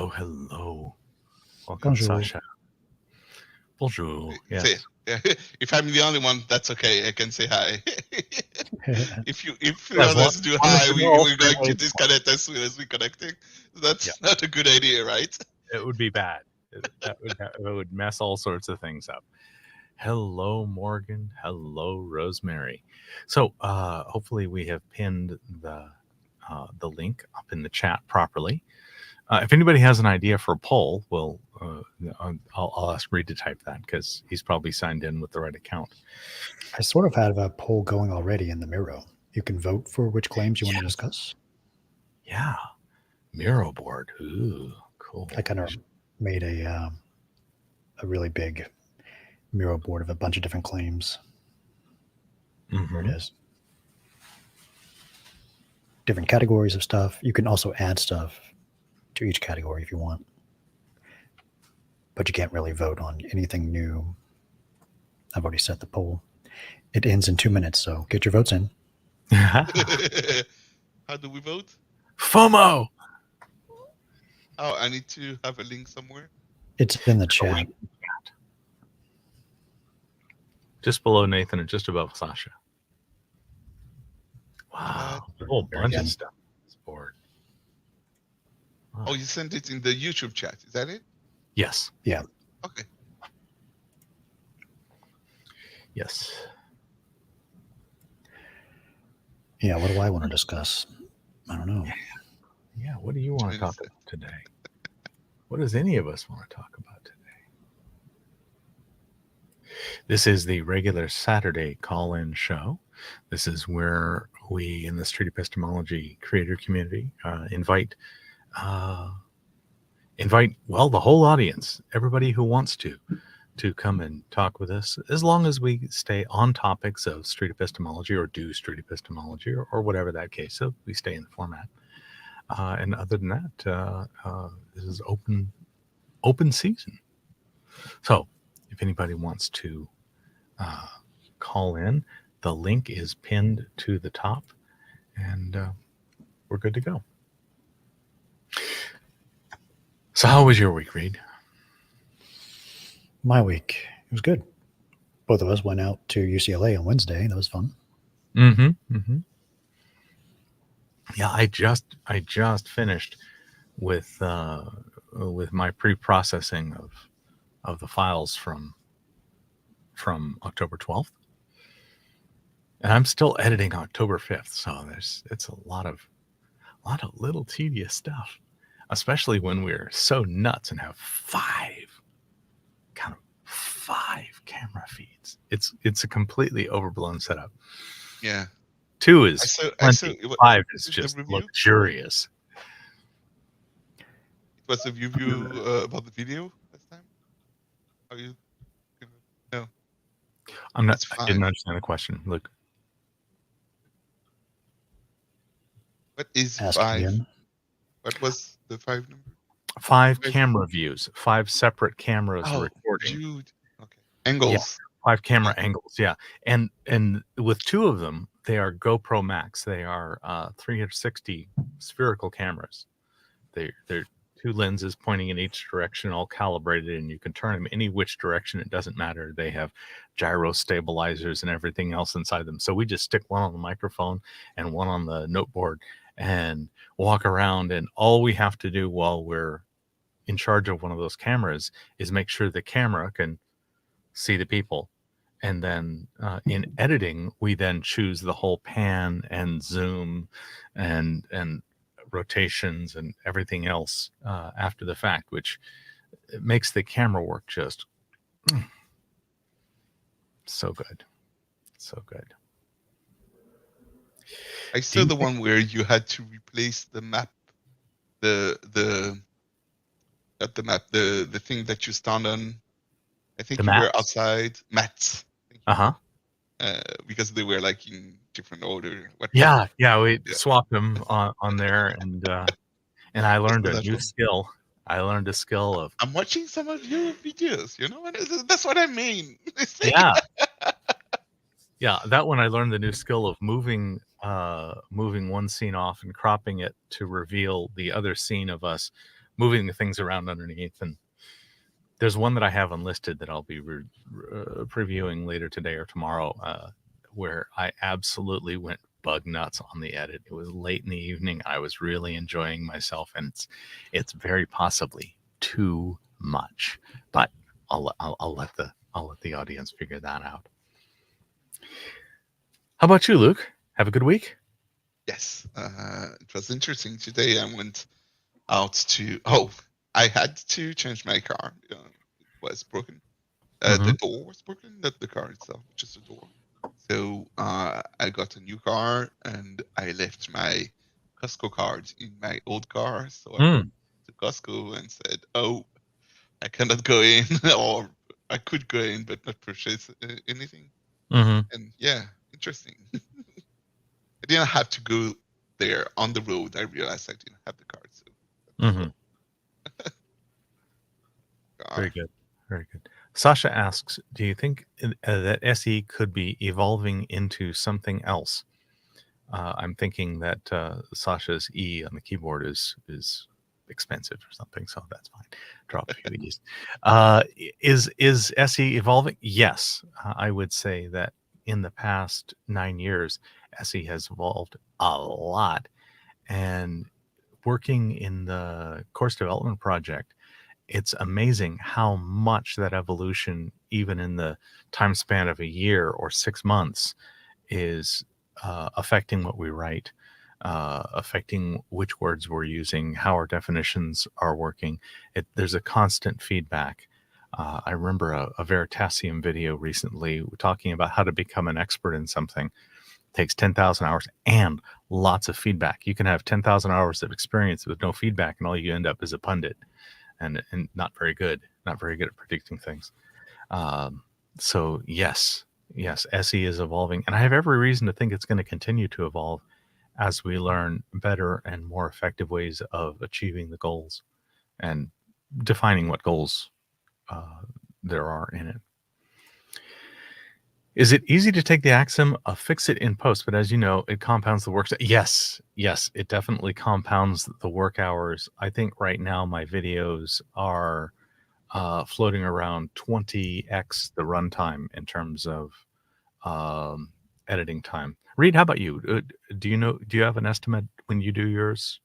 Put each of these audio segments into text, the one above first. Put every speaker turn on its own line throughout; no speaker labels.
Hello. Welcome,
Bonjour.
Sasha. Bonjour. Yes.
Say, if I'm the only one, that's okay. I can say hi. if three
As long-
others do
as long as
hi,
you know,
we're going to
hey,
disconnect as soon as we're connecting. That's
Yeah.
not a good idea, right?
It would be bad. That would mess all sorts of things up. Hello, Morgan. Hello, Rosemary. So hopefully we have pinned the link up in the chat properly. If anybody has an idea for a poll, I'll ask Reid to type that because he's probably signed in with the right account.
I sort of have a poll going already in the Miro. You can vote for which claims you want to discuss.
Yeah. Miro board. Ooh, cool.
I kind of made a really big Miro board of a bunch of different claims. Here it is. Different categories of stuff. You can also add stuff to each category if you want. But you can't really vote on anything new. I've already set the poll. It ends in 2 minutes, so get your votes in.
How do we vote?
FOMO.
Oh, I need to have a link somewhere.
It's in the chat.
Just below Nathan and just above Sasha. Wow. A whole bunch of stuff on this board. Wow.
Oh, you sent it in the YouTube chat. Is that it?
Yes.
Yeah.
Okay.
Yes.
Yeah, what do I want to discuss? I don't know.
Yeah, what do you want to talk about today? What does any of us want to talk about today? This is the regular Saturday call-in show. This is where we, in the Street Epistemology creator community, invite the whole audience, everybody who wants to come and talk with us, as long as we stay on topics of Street Epistemology or do Street Epistemology or whatever that case. So we stay in the format. And other than that, this is open season. So if anybody wants to call in, the link is pinned to the top, and we're good to go. So how was your week, Reid?
My week, it was good. Both of us went out to UCLA on Wednesday. That was fun.
Mm-hmm. Yeah, I just finished with my pre-processing of the files from October 12th, and I'm still editing October 5th. So it's a lot of little tedious stuff, especially when we're so nuts and have five camera feeds. It's a completely overblown setup.
Yeah.
2 is plenty. 5 is
the
just
review?
luxurious.
It was a review about the video last time? Are you? No.
I'm not.
It's
I didn't
5.
understand the question. Look,
What is
Ask
5?
again.
What was the 5 number?
5 camera views, 5 separate cameras
Oh,
recording.
Jude. Okay. Angles.
Yeah. 5 camera angles, yeah, and with 2 of them, they are GoPro Max. They are 360 spherical cameras. They're 2 lenses pointing in each direction, all calibrated, and you can turn them any which direction. It doesn't matter. They have gyro stabilizers and everything else inside them. So we just stick one on the microphone and one on the noteboard and walk around, and all we have to do while we're in charge of one of those cameras is make sure the camera can see the people. And then in editing, we then choose the whole pan and zoom and rotations and everything else after the fact, which makes the camera work just so good.
I saw the one where you had to replace the map, not the map, the thing that you stand on. I think you were outside mats. Because they were like in different order.
Yeah, we swapped them on there, and I learned a new skill. I learned a skill of.
I'm watching some of your videos. You know, that's what I mean.
Yeah, that one I learned the new skill of moving one scene off and cropping it to reveal the other scene of us moving the things around underneath. And there's one that I have unlisted that I'll be previewing later today or tomorrow, where I absolutely went bug nuts on the edit. It was late in the evening. I was really enjoying myself, and it's very possibly too much. But I'll let the audience figure that out. How about you, Luke? Have a good week?
Yes, it was interesting today. I went out to. Oh, I had to change my car. It was broken. The door was broken, not the car itself, just the door. So I got a new car, and I left my Costco card in my old car. So I went to Costco and said, "Oh, I cannot go in, or I could go in but not purchase anything." And yeah, interesting. I didn't have to go there on the road. I realized I didn't have the card. So
Very good. Very good. Sasha asks, do you think that SE could be evolving into something else? I'm thinking that Sasha's E on the keyboard is expensive or something, so that's fine. Drop a few E's. Is SE evolving? Yes. I would say that in the past 9 years, SE has evolved a lot. And working in the course development project, it's amazing how much that evolution, even in the time span of a year or 6 months, is affecting what we write, affecting which words we're using, how our definitions are working. There's a constant feedback. I remember a Veritasium video recently talking about how to become an expert in something. It takes 10,000 hours and lots of feedback. You can have 10,000 hours of experience with no feedback, and all you end up is a pundit, and not very good at predicting things. So yes, SE is evolving, and I have every reason to think it's going to continue to evolve as we learn better and more effective ways of achieving the goals and defining what goals there are in it. Is it easy to take the axiom of fix it in post, but as you know, it compounds the work? Yes, it definitely compounds the work hours. I think right now my videos are floating around 20x the runtime in terms of editing time. Reid, how about you? Do you have an estimate when you do yours,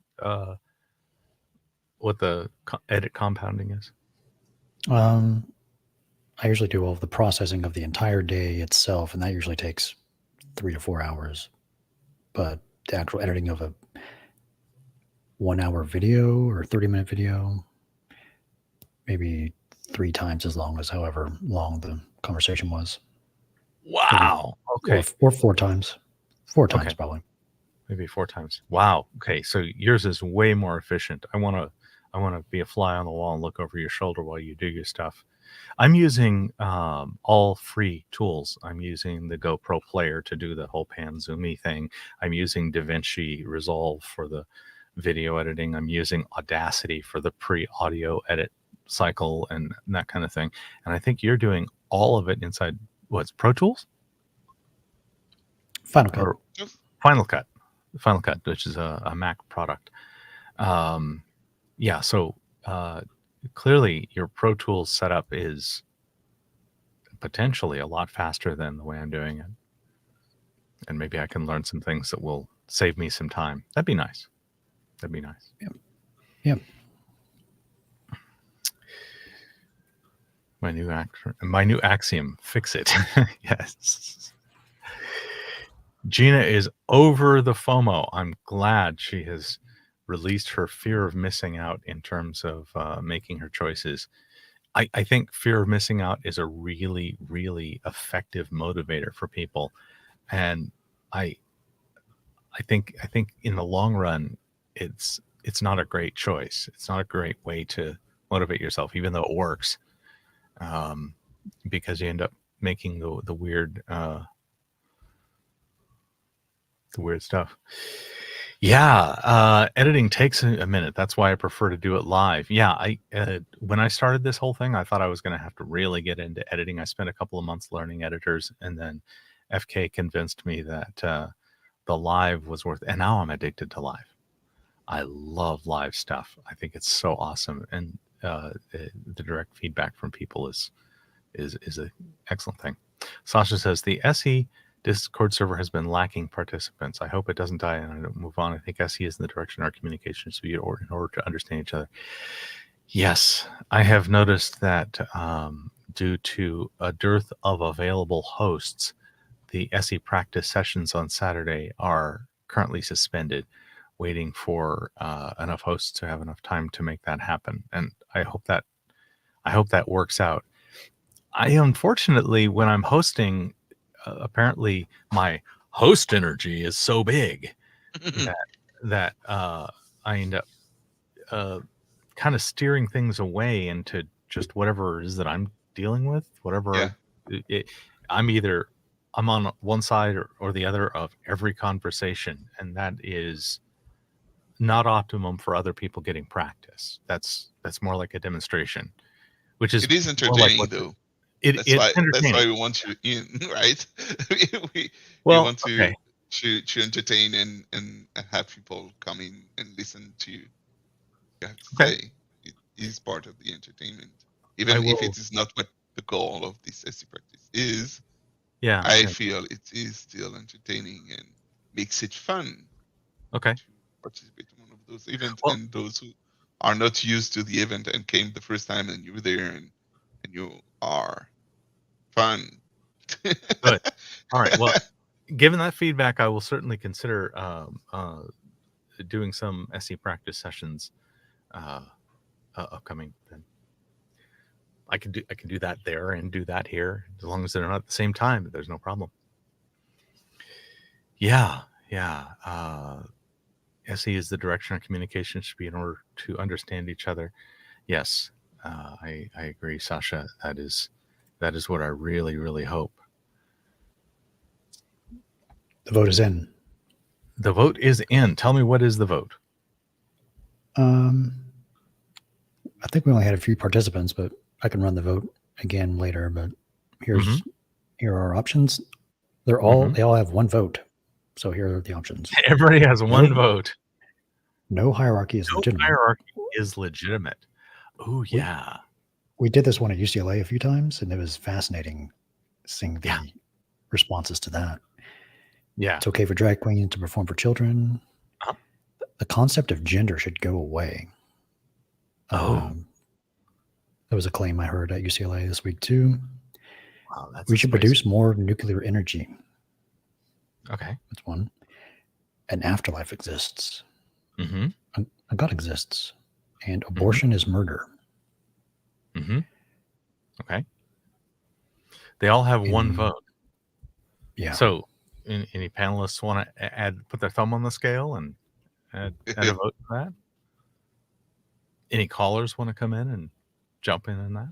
what the edit compounding is?
I usually do all of the processing of the entire day itself, and that usually takes 3 to 4 hours. But the actual editing of a 1 hour video or 30-minute video, maybe 3 times as long as however long the conversation was.
Wow.
Maybe,
okay.
Or 4 times. 4 times
Okay.
probably.
Maybe 4 times. Wow. Okay. So yours is way more efficient. I want to be a fly on the wall and look over your shoulder while you do your stuff. I'm using all free tools. I'm using the GoPro Player to do the whole pan zoomy thing. I'm using DaVinci Resolve for the video editing. I'm using Audacity for the pre-audio edit cycle and that kind of thing. And I think you're doing all of it inside what's Pro Tools?
Final Cut.
Or Final Cut, which is a Mac product. Yeah, so clearly your Pro Tools setup is potentially a lot faster than the way I'm doing it. And maybe I can learn some things that will save me some time. That'd be nice.
Yep.
My new axiom, fix it. Yes. Gina is over the FOMO. I'm glad she has released her fear of missing out in terms of making her choices. I think fear of missing out is a really, really effective motivator for people. And I think in the long run, it's not a great choice. It's not a great way to motivate yourself, even though it works. Because you end up making the weird stuff. Yeah, editing takes a minute. That's why I prefer to do it live. Yeah, when I started this whole thing, I thought I was going to have to really get into editing. I spent a couple of months learning editors, and then FK convinced me that the live was worth. And now I'm addicted to live. I love live stuff. I think it's so awesome, and the direct feedback from people is an excellent thing. Sasha says the SE Discord server has been lacking participants. I hope it doesn't die and I don't move on. I think SE is in the direction our communication should be in order to understand each other. Yes, I have noticed that due to a dearth of available hosts, the SE practice sessions on Saturday are currently suspended, waiting for enough hosts to have enough time to make that happen. And I hope that works out. I unfortunately, when I'm hosting, apparently my host energy is so big that I end up kind of steering things away into just whatever it is that I'm dealing with. Whatever I'm on one side or the other of every conversation, and that is not optimum for other people getting practice. That's more like a demonstration, which is
It is entertaining though. That's why we want you in, right? we want to entertain and have people come in and listen to you. You have to say it is part of the entertainment, even if it is not what the goal of this SE practice is.
Yeah,
I feel it is still entertaining and makes it fun.
Okay.
To participate in one of those events, and those who are not used to the event and came the first time and you were there and you are fun.
Good. All right. Well, given that feedback, I will certainly consider doing some SE practice sessions upcoming. Then I can do that there and do that here, as long as they're not at the same time. There's no problem. Yeah. SE is the direction of communication should be in order to understand each other. Yes, I agree, Sasha. That is what I really, really hope.
The vote is in.
The vote is in. Tell me, what is the vote?
I think we only had a few participants, but I can run the vote again later. But here are our options. They all have one vote. So here are the options.
Everybody has one vote.
No hierarchy is legitimate.
Hierarchy is legitimate. Oh yeah.
We did this one at UCLA a few times, and it was fascinating seeing the responses to that.
Yeah.
It's okay for drag queens to perform for children. The concept of gender should go away. That was a claim I heard at UCLA this week too.
Wow,
we should produce more nuclear energy.
Okay.
That's one. An afterlife exists.
Mm-hmm.
A God exists. And abortion is murder.
Mm-hmm. Okay. They all have one vote.
Yeah.
So any panelists want to put their thumb on the scale and add a vote to that? Any callers want to come in and jump in on that?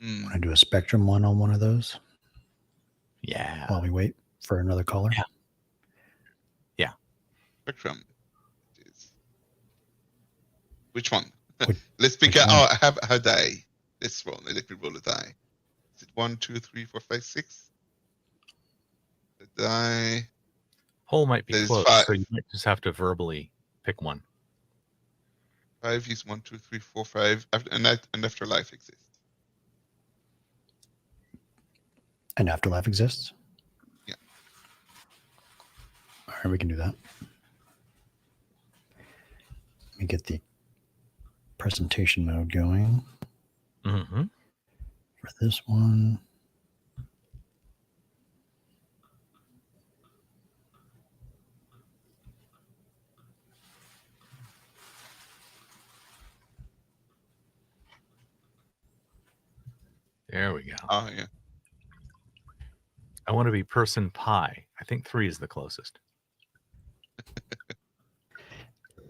Want to do a spectrum one on one of those?
Yeah.
While we wait for another caller?
Yeah.
Spectrum. Which one? Let's pick out. Oh, I have a die. This one. Let me roll a die. Is it 1, 2, 3, 4, 5, 6? The die.
Hole might be close, so you might just have to verbally pick one.
5 is 1, 2, 3, 4, 5. And afterlife exists.
An afterlife exists?
Yeah.
All right, we can do that. Let me get the presentation mode going.
Mm-hmm.
For this one.
There we go.
Oh, yeah.
I want to be person pi. I think 3 is the closest.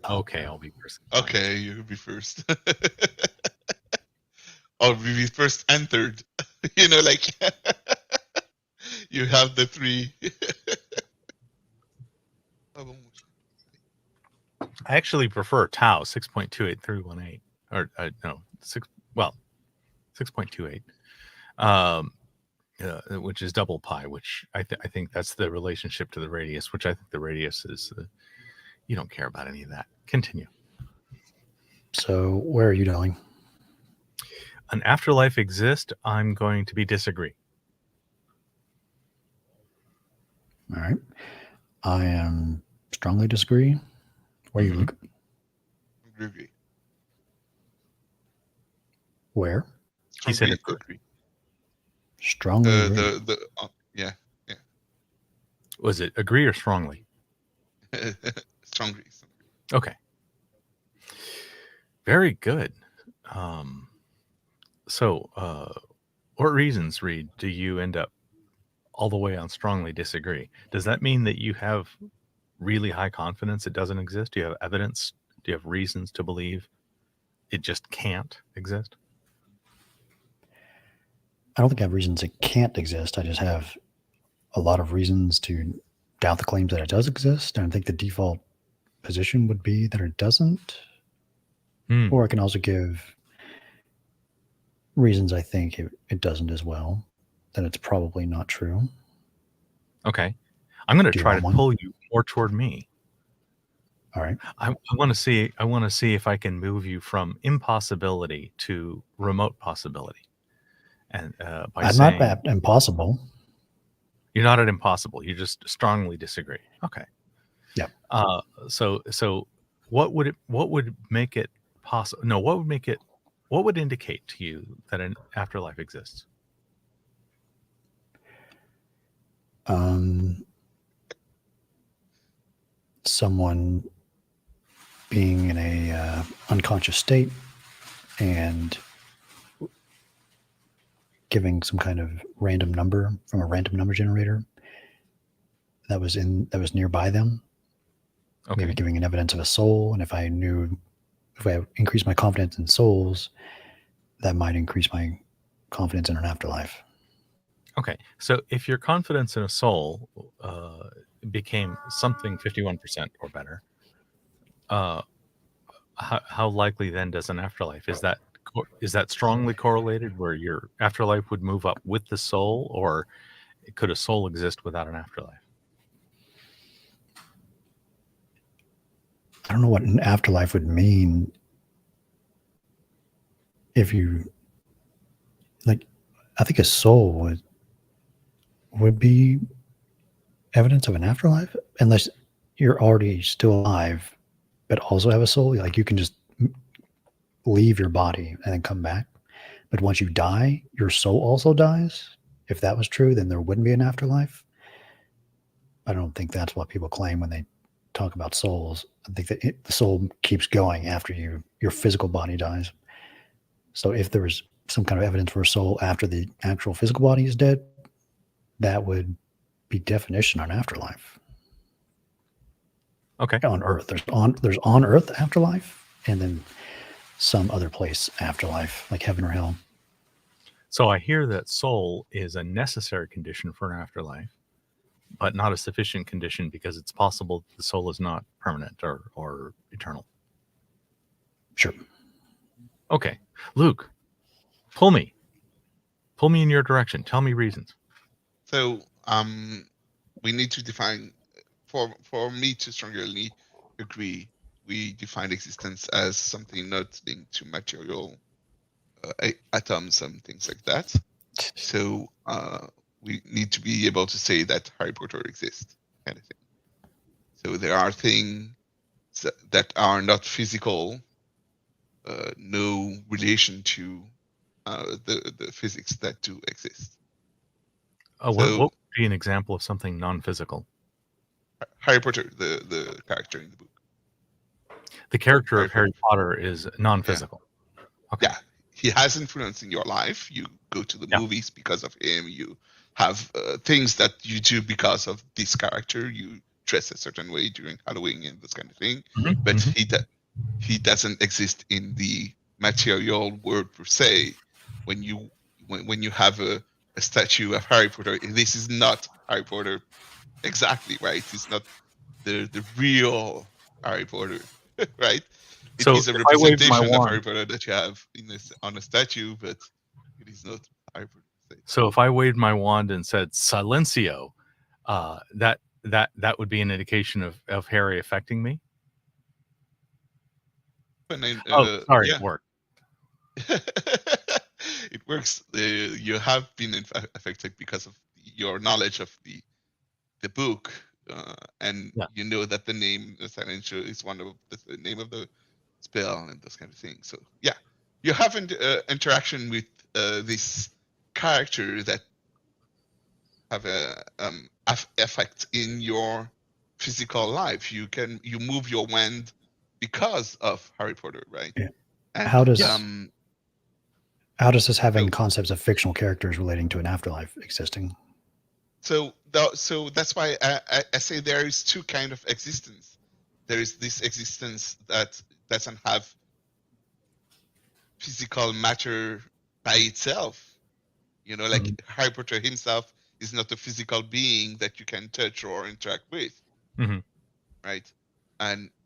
Okay, I'll be person pi.
Okay, you'll be first. I'll be first and third. Like you have the 3.
I actually prefer tau 6.28318 or no 6. Well, 6.28. which is double pi, which I think that's the relationship to the radius, which I think the radius is. You don't care about any of that. Continue.
So where are you going?
An afterlife exists. I'm going to be disagree.
All right. I am strongly disagree. Where are you, Luke?
Agree.
Where?
He said
agree.
Strongly agree.
Yeah.
Was it agree or strongly?
Strongly.
Okay. Very good. So, what reasons, Reid, do you end up all the way on strongly disagree? Does that mean that you have really high confidence it doesn't exist? Do you have evidence? Do you have reasons to believe it just can't exist?
I don't think I have reasons it can't exist. I just have a lot of reasons to doubt the claims that it does exist. And I think the default position would be that it doesn't. Or I can also give reasons I think it doesn't as well, that it's probably not true.
Okay. I'm going to try to pull you more toward me.
All right.
I want to see if I can move you from impossibility to remote possibility. And
I'm not at impossible.
You're not at impossible. You just strongly disagree. Okay.
Yeah.
So what would make it possible? No, what would indicate to you that an afterlife exists?
Someone being in a unconscious state and giving some kind of random number from a random number generator that was nearby them. Okay. Maybe giving an evidence of a soul. And if I increased my confidence in souls, that might increase my confidence in an afterlife.
Okay. So if your confidence in a soul became something 51% or better, how likely then does an afterlife? Is that strongly correlated where your afterlife would move up with the soul, or could a soul exist without an afterlife?
I don't know what an afterlife would mean. If you I think a soul would be evidence of an afterlife, unless you're already still alive, but also have a soul. Like you can just leave your body and then come back. But once you die, your soul also dies. If that was true, then there wouldn't be an afterlife. I don't think that's what people claim when they talk about souls. I think that the soul keeps going after your physical body dies. So if there was some kind of evidence for a soul after the actual physical body is dead, that would be definition on afterlife.
Okay.
On Earth, there's on Earth afterlife, and then some other place afterlife, like heaven or hell.
So I hear that soul is a necessary condition for an afterlife, but not a sufficient condition because it's possible the soul is not permanent or eternal.
Sure.
Okay. Luke, pull me in your direction. Tell me reasons.
So we need to define, for me to strongly agree, we define existence as something not linked to material atoms and things like that. So we need to be able to say that Harry Potter exists, kind of thing. So there are things that are not physical, no relation to the physics that do exist.
What would be an example of something non-physical?
Harry Potter, the character in the book.
The character of Harry Potter is non-physical.
Yeah.
Okay.
Yeah, he has influence in your life. You go to the movies because of him. You have things that you do because of this character. You dress a certain way during Halloween and this kind of thing. Mm-hmm. But he doesn't exist in the material world per se. When you have a statue of Harry Potter, this is not Harry Potter exactly, right? It's not the real Harry Potter, right? It is a representation of Harry Potter that you have on a statue, but it is not Harry Potter.
So if I waved my wand and said silencio, that would be an indication of Harry affecting me. Sorry,
Yeah.
it worked.
It works. You have been affected because of your knowledge of the book, and you know that the name Silencio is one of the name of the spell and those kind of things. So yeah, you have an interaction with this character that have a effect in your physical life. You move your wand because of Harry Potter, right?
Yeah.
And
how does this having
so,
concepts of fictional characters relating to an afterlife existing?
So that's why I say there is two kind of existence. There is this existence that doesn't have physical matter by itself. You know, like Harry Potter himself is not a physical being that you can touch or interact with, right?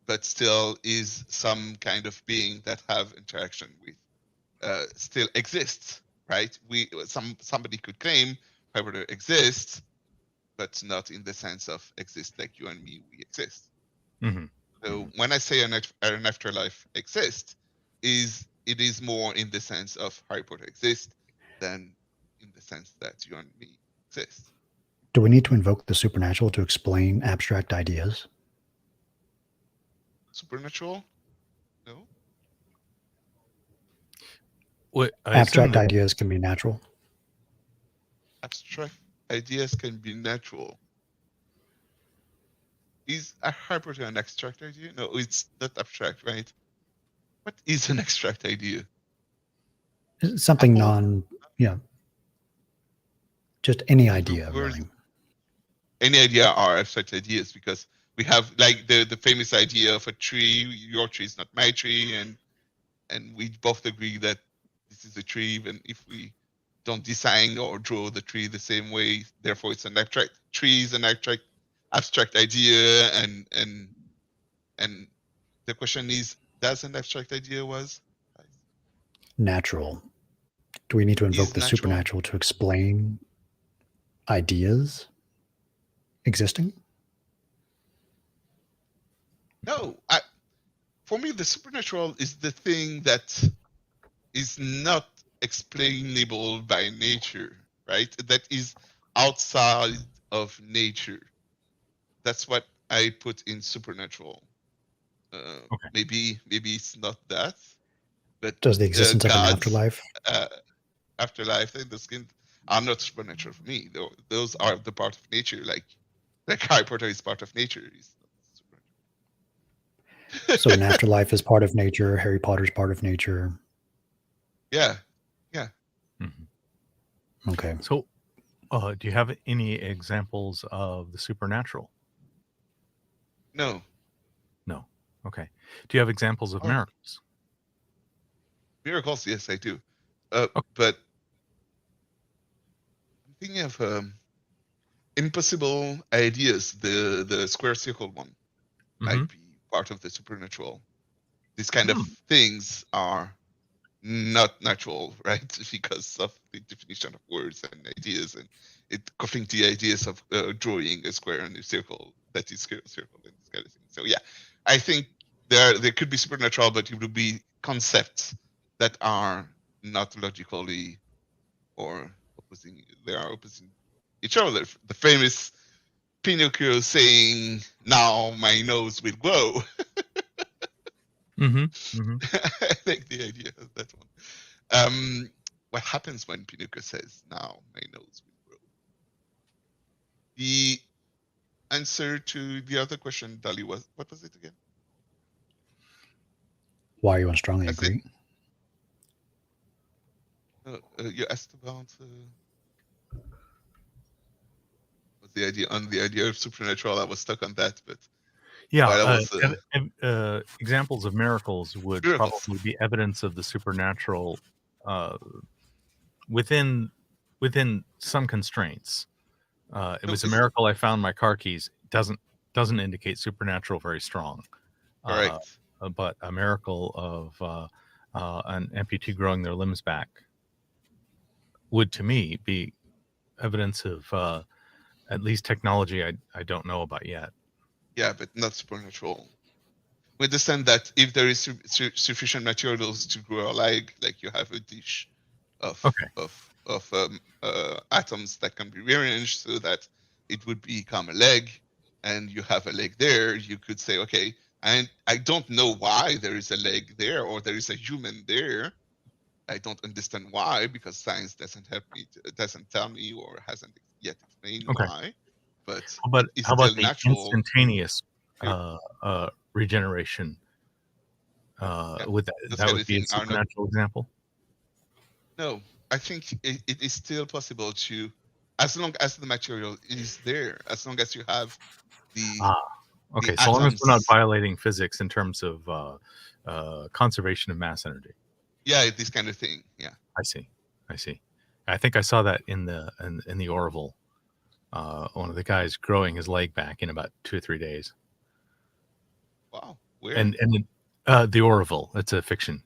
But still is some kind of being that have interaction with, still exists, right? Somebody could claim Harry Potter exists, but not in the sense of exist like you and me, we exist. So when I say an afterlife exists, it is more in the sense of Harry Potter exists than in the sense that you and me exist.
Do we need to invoke the supernatural to explain abstract ideas?
Supernatural? No.
Abstract ideas can be natural.
Abstract ideas can be natural. Is a Harry Potter an abstract idea? No, it's not abstract, right? What is an abstract idea?
Something just any idea, really.
Any idea are abstract ideas, because we have like the famous idea of a tree. Your tree is not my tree, and we both agree that this is a tree, even if we don't design or draw the tree the same way. Therefore, it's an abstract. Tree is an abstract idea, and the question is, does an abstract idea was
natural? Do we need to invoke the supernatural to explain ideas existing?
No, for me, the supernatural is the thing that is not explainable by nature, right? That is outside of nature. That's what I put in supernatural. Maybe it's not that, but
does the existence of an afterlife?
Afterlife and the skin are not supernatural for me. Those are the part of nature. Like Harry Potter is part of nature.
So an afterlife is part of nature. Harry Potter's part of nature.
Yeah.
Okay.
So, do you have any examples of the supernatural?
No.
Okay. Do you have examples of miracles?
Miracles, yes, I do. But I'm thinking of impossible ideas. The square circle one might be part of the supernatural. These kind of things are not natural, right? Because of the definition of words and ideas, and it conflicts the ideas of drawing a square and a circle that is circle and this kind of thing. So yeah, I think there could be supernatural, but it would be concepts that are not logically or opposing. They are opposing each other. The famous Pinocchio saying, "Now my nose will grow." I like the idea of that one. What happens when Pinocchio says, "Now my nose will grow"? The answer to the other question, Dali, was, what was it again?
Why you strongly agree?
You asked about the idea of supernatural. I was stuck on that, but
yeah, examples of miracles would probably be evidence of the supernatural within some constraints. It was a miracle I found my car keys. Doesn't indicate supernatural very strong.
Correct.
But a miracle of an amputee growing their limbs back would to me be evidence of at least technology I don't know about yet.
Yeah, but not supernatural. We understand that if there is sufficient materials to grow a leg, like you have a dish of
Okay.
atoms that can be rearranged so that it would become a leg, and you have a leg there, you could say, okay, and I don't know why there is a leg there or there is a human there. I don't understand why, because science doesn't help me, doesn't tell me, or hasn't yet explained
Okay.
why. But
But
it's
how about
still
the
natural.
instantaneous
Yeah.
regeneration?
Yeah,
Would
those
that
kind
would
of
be a
things are not.
supernatural example?
No, I think it is still possible to, as long as the material is there, as long as you have the
Okay, so long as we're not
atoms.
violating physics in terms of conservation of mass energy.
Yeah, this kind of thing. Yeah.
I see. I think I saw that in the Orville. One of the guys growing his leg back in about 2 or 3 days.
Wow. Where?
And the Orville. It's a fiction.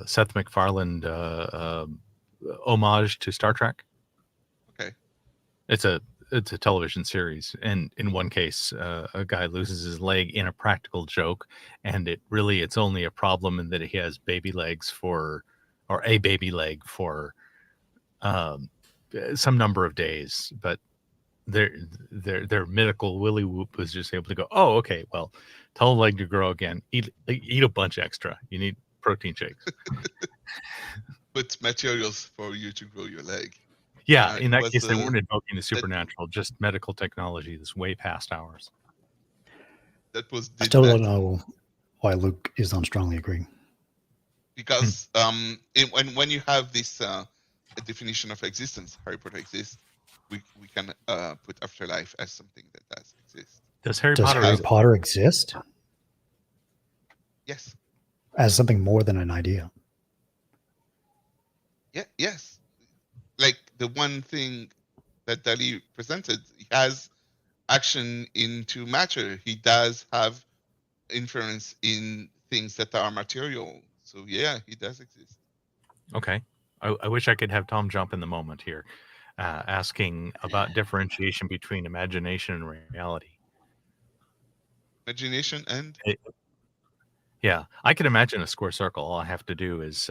Seth MacFarlane homage to Star Trek.
Okay.
It's a television series, and in one case, a guy loses his leg in a practical joke, and it's only a problem in that he has baby legs or a baby leg for some number of days, but their mythical Willy Whoop was just able to go, oh, okay, well, tell the leg to grow again, eat a bunch extra. You need protein shakes.
But materials for you to grow your leg.
Yeah, in that case, they weren't invoking the supernatural, just medical technology that's way past ours.
That was.
I still don't know why Luke is on strongly agreeing.
Because when you have this definition of existence, Harry Potter exists, we can put afterlife as something that does exist.
Does Harry
Potter exist?
Yes.
As something more than an idea.
Yeah. Yes. Like the one thing that Dali presented, he has action into matter. He does have influence in things that are material. So yeah, he does exist.
Okay. I wish I could have Tom jump in the moment here, asking about differentiation between imagination and reality.
Imagination and?
Yeah, I can imagine a square circle. All I have to do is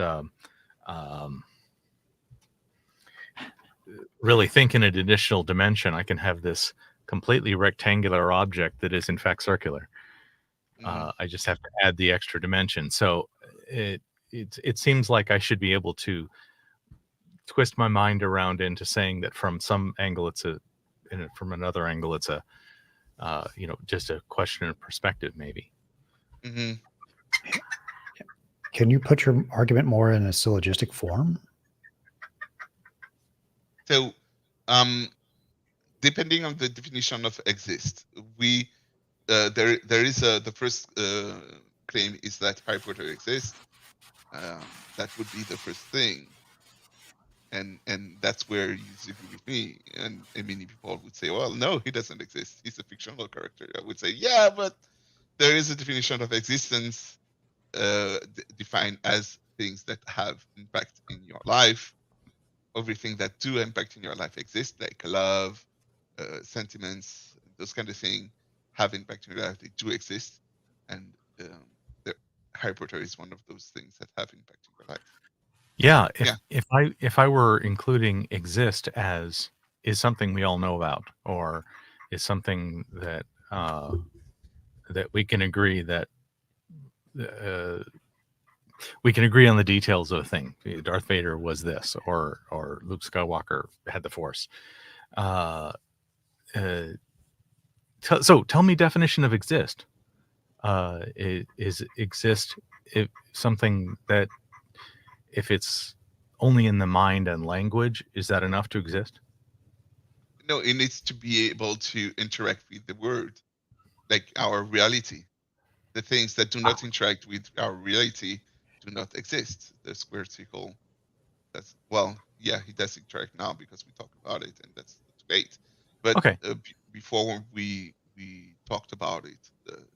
really think in an additional dimension. I can have this completely rectangular object that is in fact circular. I just have to add the extra dimension. So it seems like I should be able to twist my mind around into saying that from some angle from another angle it's a just a question of perspective, maybe.
Mm-hmm.
Can you put your argument more in a syllogistic form?
So, depending on the definition of exist, there is the first claim is that Harry Potter exists. That would be the first thing, and that's where you disagree with me. And many people would say, well, no, he doesn't exist. He's a fictional character. I would say, yeah, but there is a definition of existence defined as things that have impact in your life. Everything that do impact in your life exist, like love, sentiments, those kind of things have impact in your life. They do exist, and Harry Potter is one of those things that have impact in your life.
Yeah, if I were including exist as is something we all know about, or is something that that we can agree that we can agree on the details of a thing. Darth Vader was this, or Luke Skywalker had the Force. So tell me definition of exist. Is exist something that if it's only in the mind and language, is that enough to exist?
No, it needs to be able to interact with the world, like our reality. The things that do not interact with our reality do not exist. The square circle, that's, well, yeah, he does interact now because we talk about it, and that's great. But
okay.
Before we talked about it,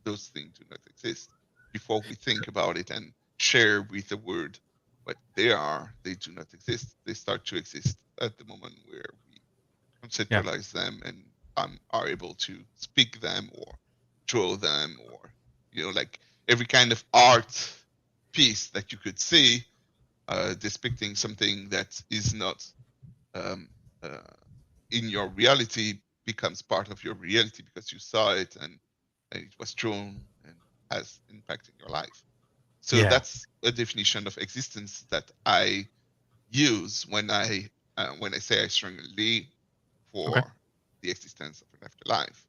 those things do not exist. Before we think about it and share with the world what they do not exist. They start to exist at the moment where we conceptualize them and are able to speak them or draw them, or like every kind of art piece that you could see depicting something that is not um, uh, in your reality becomes part of your reality because you saw it and it was drawn and has impact in your life. So
Yeah.
that's a definition of existence that I use when I say I strongly for the existence of an afterlife.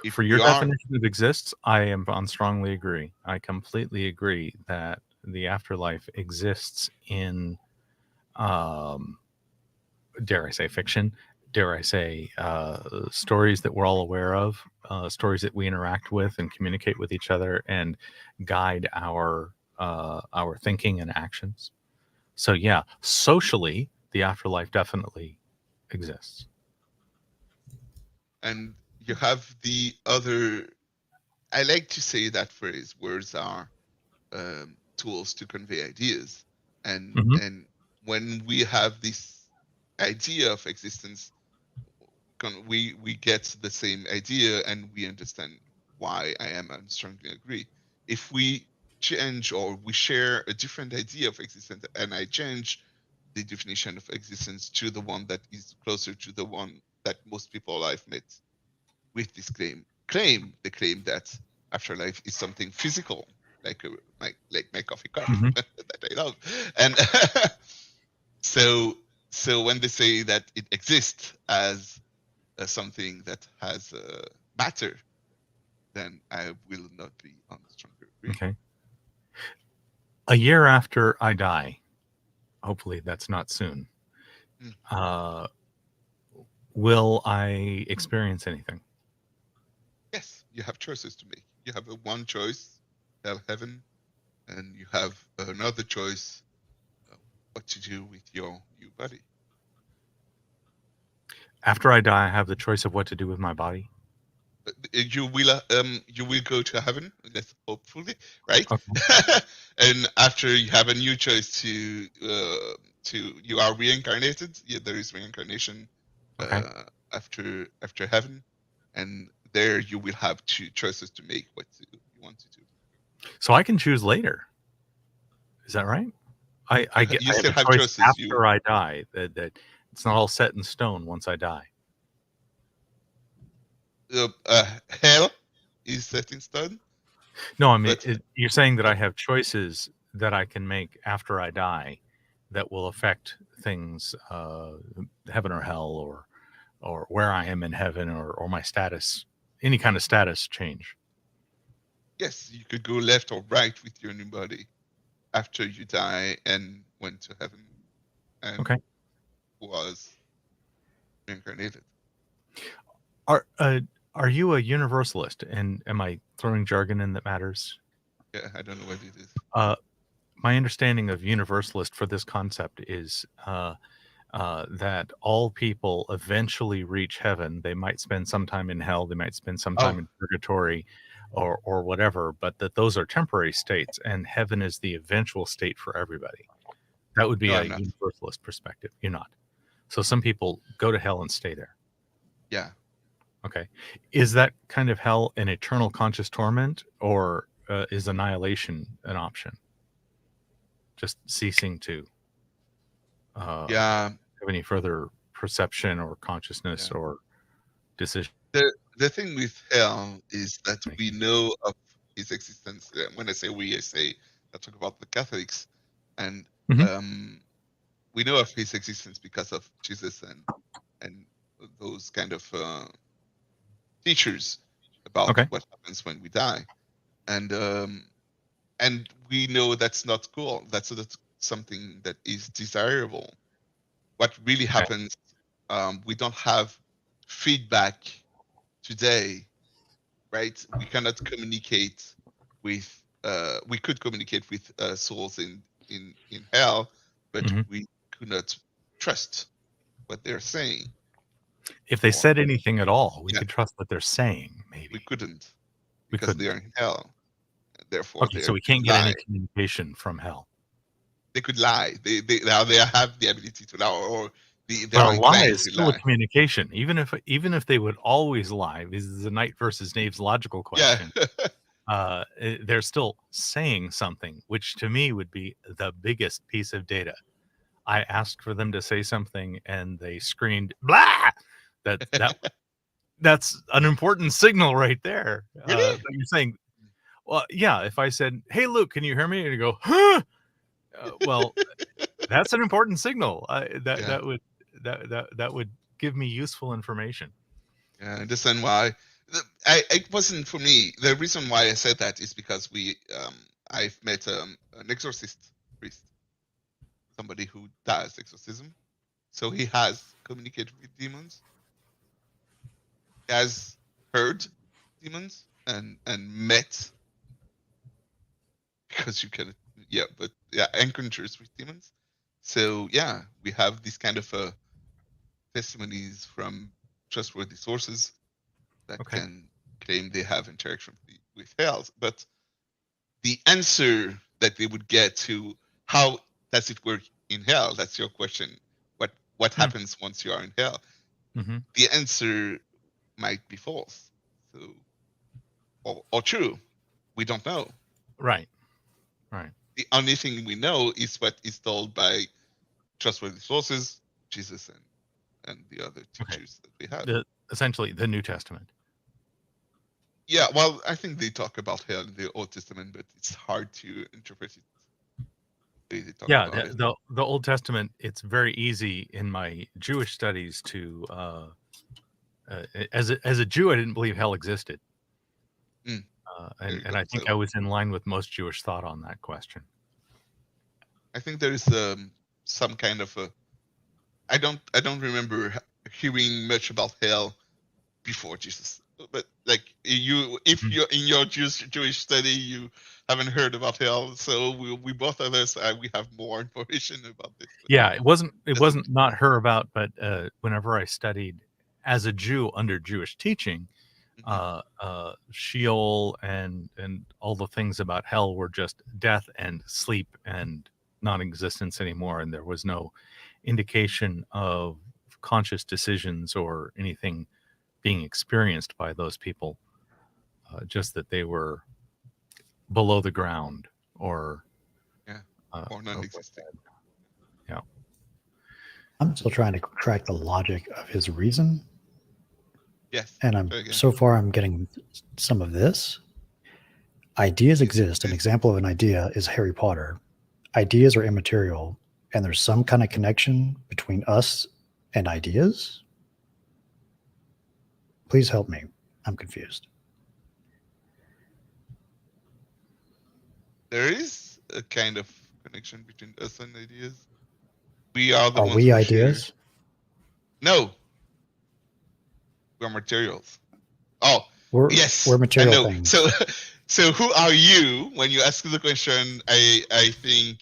If
For
we
your
are,
definition of exists, I strongly agree. I completely agree that the afterlife exists in, dare I say, fiction, dare I say, stories that we're all aware of, stories that we interact with and communicate with each other and guide our thinking and actions. So yeah, socially, the afterlife definitely exists.
and you have the other, I like to say that phrase, words are tools to convey ideas. And
Mhm.
and when we have this idea of existence, we get the same idea and we understand why I am and strongly agree. If we change or we share a different idea of existence and I change the definition of existence to the one that is closer to the one that most people I've met with this they claim that afterlife is something physical, like my coffee cup
Mhm.
that I love. And so when they say that it exists as something that has matter, then I will not be on stronger agree.
Okay. A year after I die, hopefully that's not soon,
Mm.
will I experience anything?
Yes, you have choices to make. You have one choice, hell, heaven, and you have another choice, what to do with your new body.
After I die, I have the choice of what to do with my body.
You will go to heaven, that's hopefully, right?
Okay.
And after you have a new choice you are reincarnated. Yeah, there is reincarnation
Okay.
after heaven, and there you will have two choices to make what you want to do.
So I can choose later. Is that right? I
You
have
still
a
have
choice
choices.
after I die. That it's not all set in stone once I die.
Hell is set in stone,
No, I mean,
but
you're saying that I have choices that I can make after I die that will affect things, heaven or hell, or where I am in heaven, or my status, any kind of status change.
yes, you could go left or right with your new body after you die and went to heaven and
Okay.
was reincarnated.
Are you a universalist? And am I throwing jargon in that matters?
Yeah, I don't know what it is.
My understanding of universalist for this concept is that all people eventually reach heaven. They might spend some time in hell, they might spend some time
Oh,
in purgatory, or whatever, but that those are temporary states, and heaven is the eventual state for everybody. That would
no,
be a
I'm not.
universalist perspective. You're not. So some people go to hell and stay there.
Yeah.
Okay. Is that kind of hell an eternal conscious torment, or is annihilation an option? Just ceasing to
Yeah.
have any further perception or consciousness
Yeah.
or decision
The thing with hell is that we
making.
know of his existence. When I say we, I talk about the Catholics, and
Mhm.
we know of his existence because of Jesus and those kind of teachers about
Okay.
what happens when we die, and we know that's not cool. That's not something that is desirable. What really
Okay.
happens, we don't have feedback today, right? We cannot communicate with we could communicate with souls in hell, but
Mhm.
we could not trust what they're saying.
If they
Or
said anything at all, we
yeah,
could trust what they're saying,
we
maybe.
couldn't
We
because they
couldn't.
are in hell. Therefore,
Okay,
they
so
are
we can't get
alive.
any communication from hell.
they could lie. They have the ability to lie, or they're
Well, a lie
inclined
is
to
still a
lie.
communication. Even if they would always lie, this is a Knight versus Knave's logical question.
Yeah.
They're still saying something, which to me would be the biggest piece of data. I asked for them to say something, and they screamed "blah." That's an important signal right there.
Really?
That you're saying, well, yeah. If I said, "Hey, Luke, can you hear me?" and you go, "Huh," well, that's an important signal.
Yeah.
That would give me useful information.
Yeah, I understand why. It wasn't for me. The reason why I said that is because I've met an exorcist priest, somebody who does exorcism. So he has communicated with demons. He has heard demons and met, because you can, encounters with demons. So yeah, we have these kind of testimonies from trustworthy sources that
Okay.
can claim they have interaction with hell. But the answer that they would get to how does it work in hell, that's your question. What happens once you are in hell?
Mm-hmm.
The answer might be false, or true. We don't know.
Right.
The only thing we know is what is told by trustworthy sources, Jesus and the other teachers that we have.
Essentially the New Testament.
Yeah, well, I think they talk about hell in the Old Testament, but it's hard to interpret it. They talk about it.
The Old Testament, it's very easy in my Jewish studies to as a Jew, I didn't believe hell existed. And I think I was in line with most Jewish thought on that question.
I think there is some kind of a. I don't remember hearing much about hell before Jesus, but like if you're in your Jewish study, you haven't heard about hell. So we both of us we have more information about this.
Yeah, it wasn't not her about, but whenever I studied as a Jew under Jewish teaching, Sheol and all the things about hell were just death and sleep and non-existence anymore, and there was no indication of conscious decisions or anything being experienced by those people, just that they were below the ground or
non-existent.
Yeah.
I'm still trying to crack the logic of his reason.
Yes.
And so far I'm getting some of this. Ideas exist. An example of an idea is Harry Potter. Ideas are immaterial, and there's some kind of connection between us and ideas. Please help me. I'm confused.
There is a kind of connection between us and ideas. We are the
ones. Are we ideas?
No. We're materials. Oh, yes.
We're material things.
So who are you? When you ask the question, I think,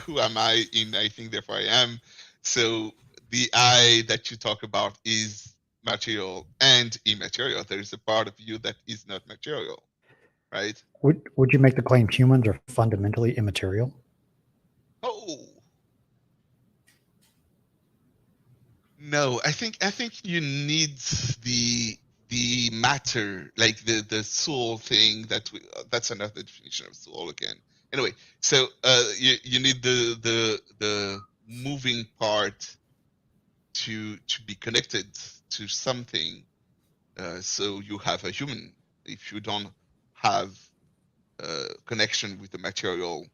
who am I in I think therefore I am. So the I that you talk about is material and immaterial. There is a part of you that is not material, right?
Would you make the claim humans are fundamentally immaterial?
Oh. No, I think you need the matter, like the soul thing that's another definition of soul again. Anyway, so you need the moving part to be connected to something. So you have a human. If you don't have connection with the material,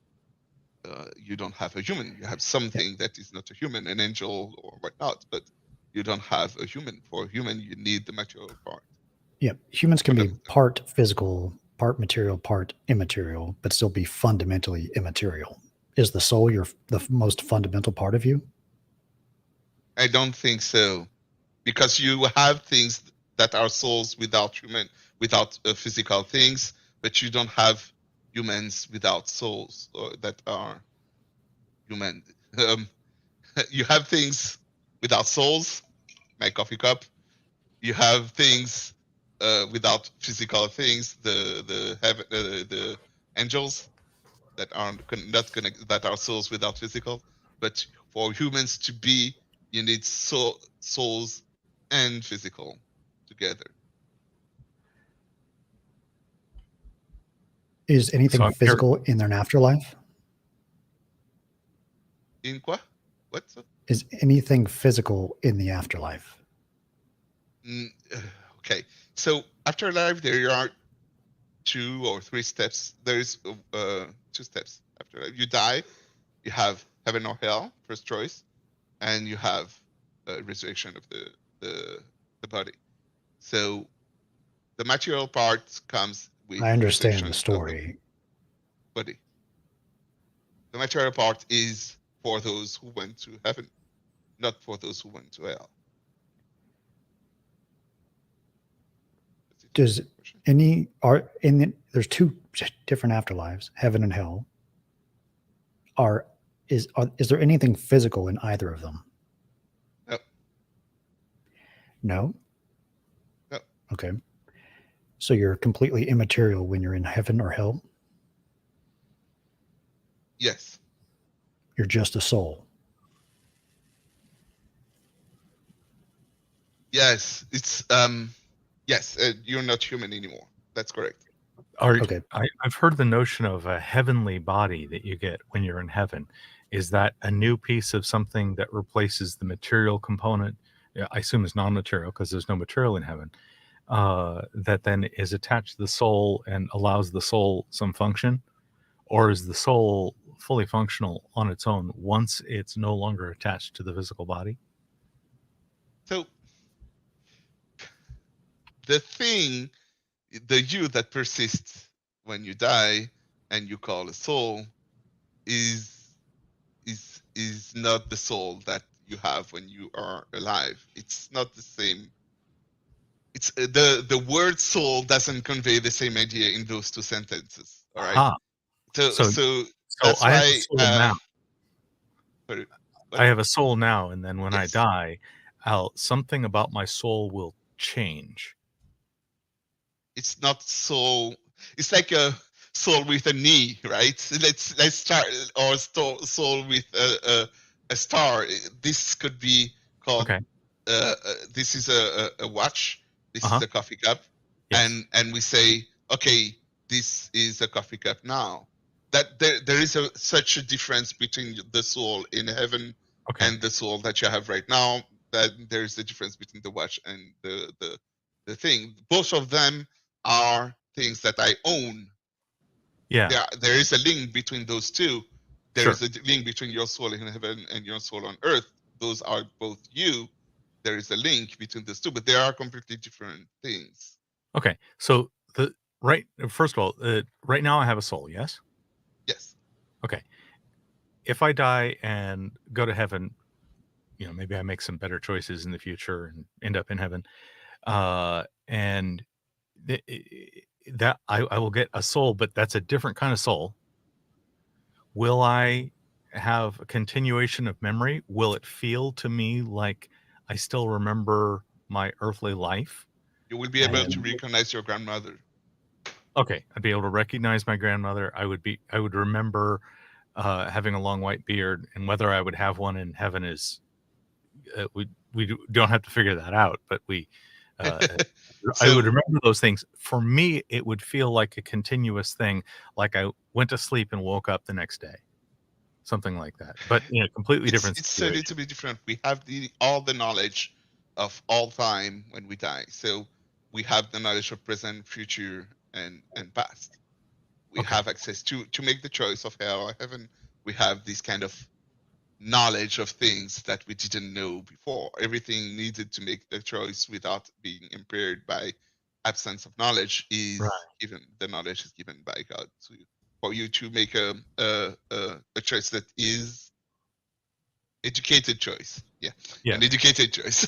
you don't have a human. You have something that is not a human, an angel or whatnot, but you don't have a human. For a human, you need the material part.
Yeah, humans can be part physical, part material, part immaterial, but still be fundamentally immaterial. Is the soul the most fundamental part of you?
I don't think so, because you have things that are souls without physical things, but you don't have humans without souls that are human. You have things without souls, my coffee cup. You have things without physical things, the angels. that are not connected, that are souls without physical. But for humans to be, you need souls and physical together.
Is anything
I'm
physical in an afterlife?
In quoi? What?
Is anything physical in the afterlife?
Okay. So afterlife, there are 2 or 3 steps. There's 2 steps after life. You die, you have heaven or hell, first choice, and you have resurrection of the body. So the material part comes with
I understand the
resurrection of the
story.
body. The material part is for those who went to heaven, not for those who went to hell.
Does there's 2 different afterlives, heaven and hell. Is there anything physical in either of them?
No.
No?
No.
Okay. So you're completely immaterial when you're in heaven or hell?
Yes.
You're just a soul.
Yes. It's yes, you're not human anymore. That's correct.
Okay.
I've heard the notion of a heavenly body that you get when you're in heaven. Is that a new piece of something that replaces the material component? I assume it's non-material because there's no material in heaven. That then is attached to the soul and allows the soul some function? Or is the soul fully functional on its own once it's no longer attached to the physical body?
So the you that persists when you die and you call a soul is not the soul that you have when you are alive. It's not the same. It's the word soul doesn't convey the same idea in those 2 sentences. All right.
Aha.
So that's
I have
why.
a soul now.
Sorry,
I have a soul now, and then when I
Yes.
die, something about my soul will change.
It's not soul. It's like a soul with a knee, right? Let's start, or soul with a star. This could be called.
Okay.
This is a watch. This
Uh-huh.
is a coffee cup,
Yes.
and we say, okay, this is a coffee cup now. That there is such a difference between the soul in heaven
Okay.
and the soul that you have right now. That there is a difference between the watch and the thing. Both of them are things that I own.
Yeah.
There is a link between those 2. There
Sure.
is a link between your soul in heaven and your soul on earth. Those are both you. There is a link between those 2, but they are completely different things.
Okay. So first of all, right now I have a soul. Yes.
Yes.
Okay. If I die and go to heaven, maybe I make some better choices in the future and end up in heaven, and that I will get a soul, but that's a different kind of soul. Will I have a continuation of memory? Will it feel to me like I still remember my earthly life?
You will be able to recognize your grandmother.
Okay, I'd be able to recognize my grandmother. I would remember having a long white beard, and whether I would have one in heaven is we don't have to figure that out, but I would remember those things. For me, it would feel like a continuous thing, like I went to sleep and woke up the next day, something like that. But completely different.
It's a little bit different. We have all the knowledge of all time when we die. So we have the knowledge of present, future, and past. We have access to make the choice of hell or heaven. We have this kind of knowledge of things that we didn't know before. Everything needed to make the choice without being impaired by absence of knowledge is given. The knowledge is given by God to you, for you to make a choice that is educated choice. An educated choice.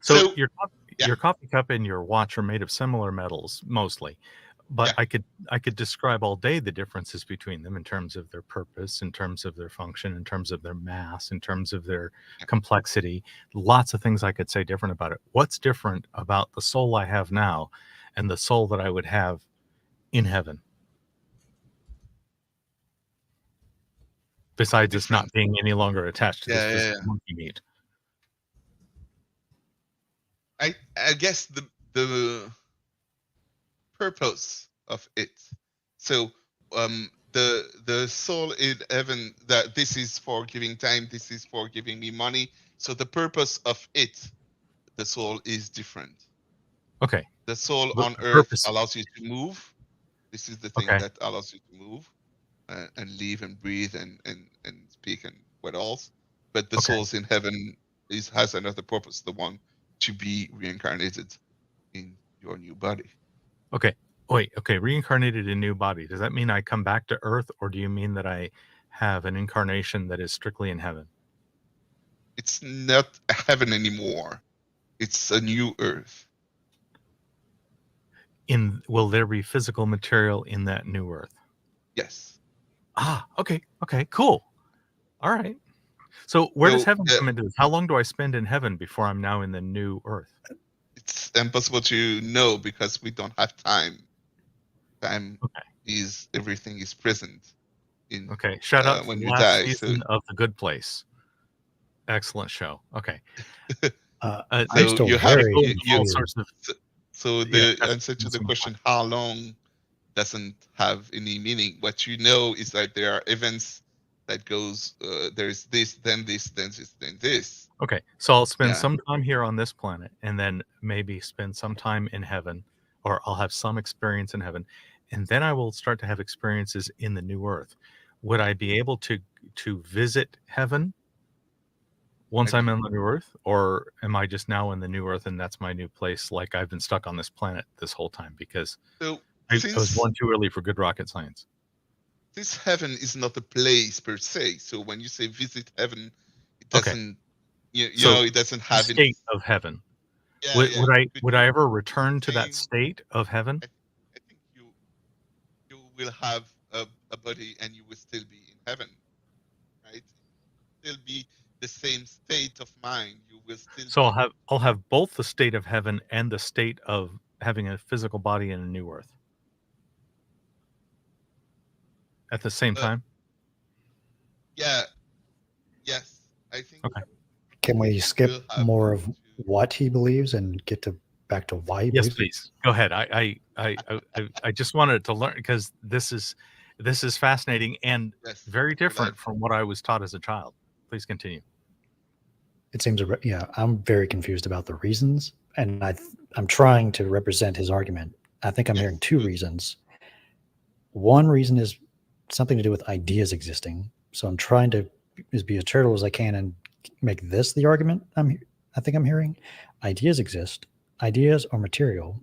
So your coffee cup and your watch are made of similar metals mostly, but I could describe all day the differences between them in terms of their purpose, in terms of their function, in terms of their mass, in terms of their complexity. Lots of things I could say different about it. What's different about the soul I have now and the soul that I would have in heaven? Besides it's not
different.
being any longer attached to this
Yeah,
physical monkey meat.
I guess the purpose of it. So the soul in heaven, that this is for giving time, this is for giving me money. So the purpose of it, the soul is different.
Okay.
The soul
But
on
the
earth
purpose.
allows you to move. This is the thing
Okay.
that allows you to move and live and breathe and speak and what else. But the
Okay.
souls in heaven has another purpose, the one to be reincarnated in your new body.
Okay. Wait, okay, reincarnated in a new body. Does that mean I come back to Earth, or do you mean that I have an incarnation that is strictly in heaven?
It's not heaven anymore. It's a new earth.
Will there be physical material in that new Earth?
Yes.
Okay, cool. All right. So where does heaven come into this? How long do I spend in heaven before I'm now in the new Earth?
It's impossible to know because we don't have time. Time is everything is present in.
Okay, shut up.
When you
Last
die,
season of The Good Place. Excellent show. Okay.
I'm still very confused.
So the answer to the question, how long, doesn't have any meaning. What you know is that there are events that goes, there's this, then this, then this, then this.
Okay, so I'll spend some time here on this planet and then maybe spend some time in heaven, or I'll have some experience in heaven, and then I will start to have experiences in the new Earth. Would I be able to visit heaven once I'm on the new Earth, or am I just now in the new Earth and that's my new place, like I've been stuck on this planet this whole time because I was born too early for good rocket science?
This heaven is not a place per se. So when you say visit heaven, it doesn't, you know, it doesn't have
the state of heaven.
Yeah,
would I ever return to that state of heaven?
I think you will have a body and you will still be in heaven, right? Still be the same state of mind. You will still.
So I'll have both the state of heaven and the state of having a physical body in a new Earth at the same time.
Yeah. Yes, I think.
Okay.
Can we skip more of what he believes and get back to why he believes?
Yes, please. Go ahead. I just wanted to learn because this is fascinating and very different from what I was taught as a child. Please continue.
It seems, I'm very confused about the reasons, and I'm trying to represent his argument. I think I'm hearing two reasons. One reason is something to do with ideas existing. So I'm trying to be as charitable as I can and make this the argument I think I'm hearing. Ideas exist. Ideas are material.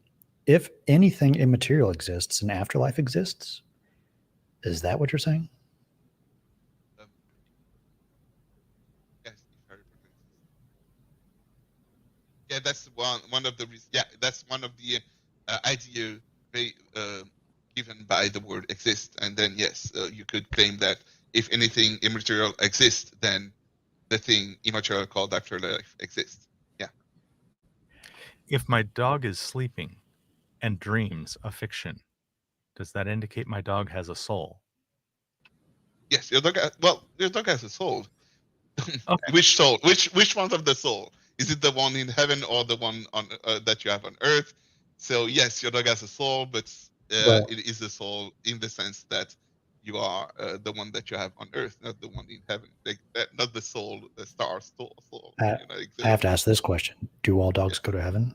If anything immaterial exists, an afterlife exists. Is that what you're saying?
Yeah, that's one of the reasons. Yeah, that's one of the idea given by the word exist. And then yes, you could claim that if anything immaterial exists, then the thing immaterial called afterlife exists. Yeah.
If my dog is sleeping and dreams a fiction, does that indicate my dog has a soul?
Yes, your dog has a soul.
Okay.
Which soul? Which one of the soul? Is it the one in heaven or the one on that you have on earth? So yes, your dog has a soul, but it is a soul in the sense that you are the one that you have on earth, not the one in heaven. Not the soul, the star soul.
I have to ask this question: do all dogs go to heaven?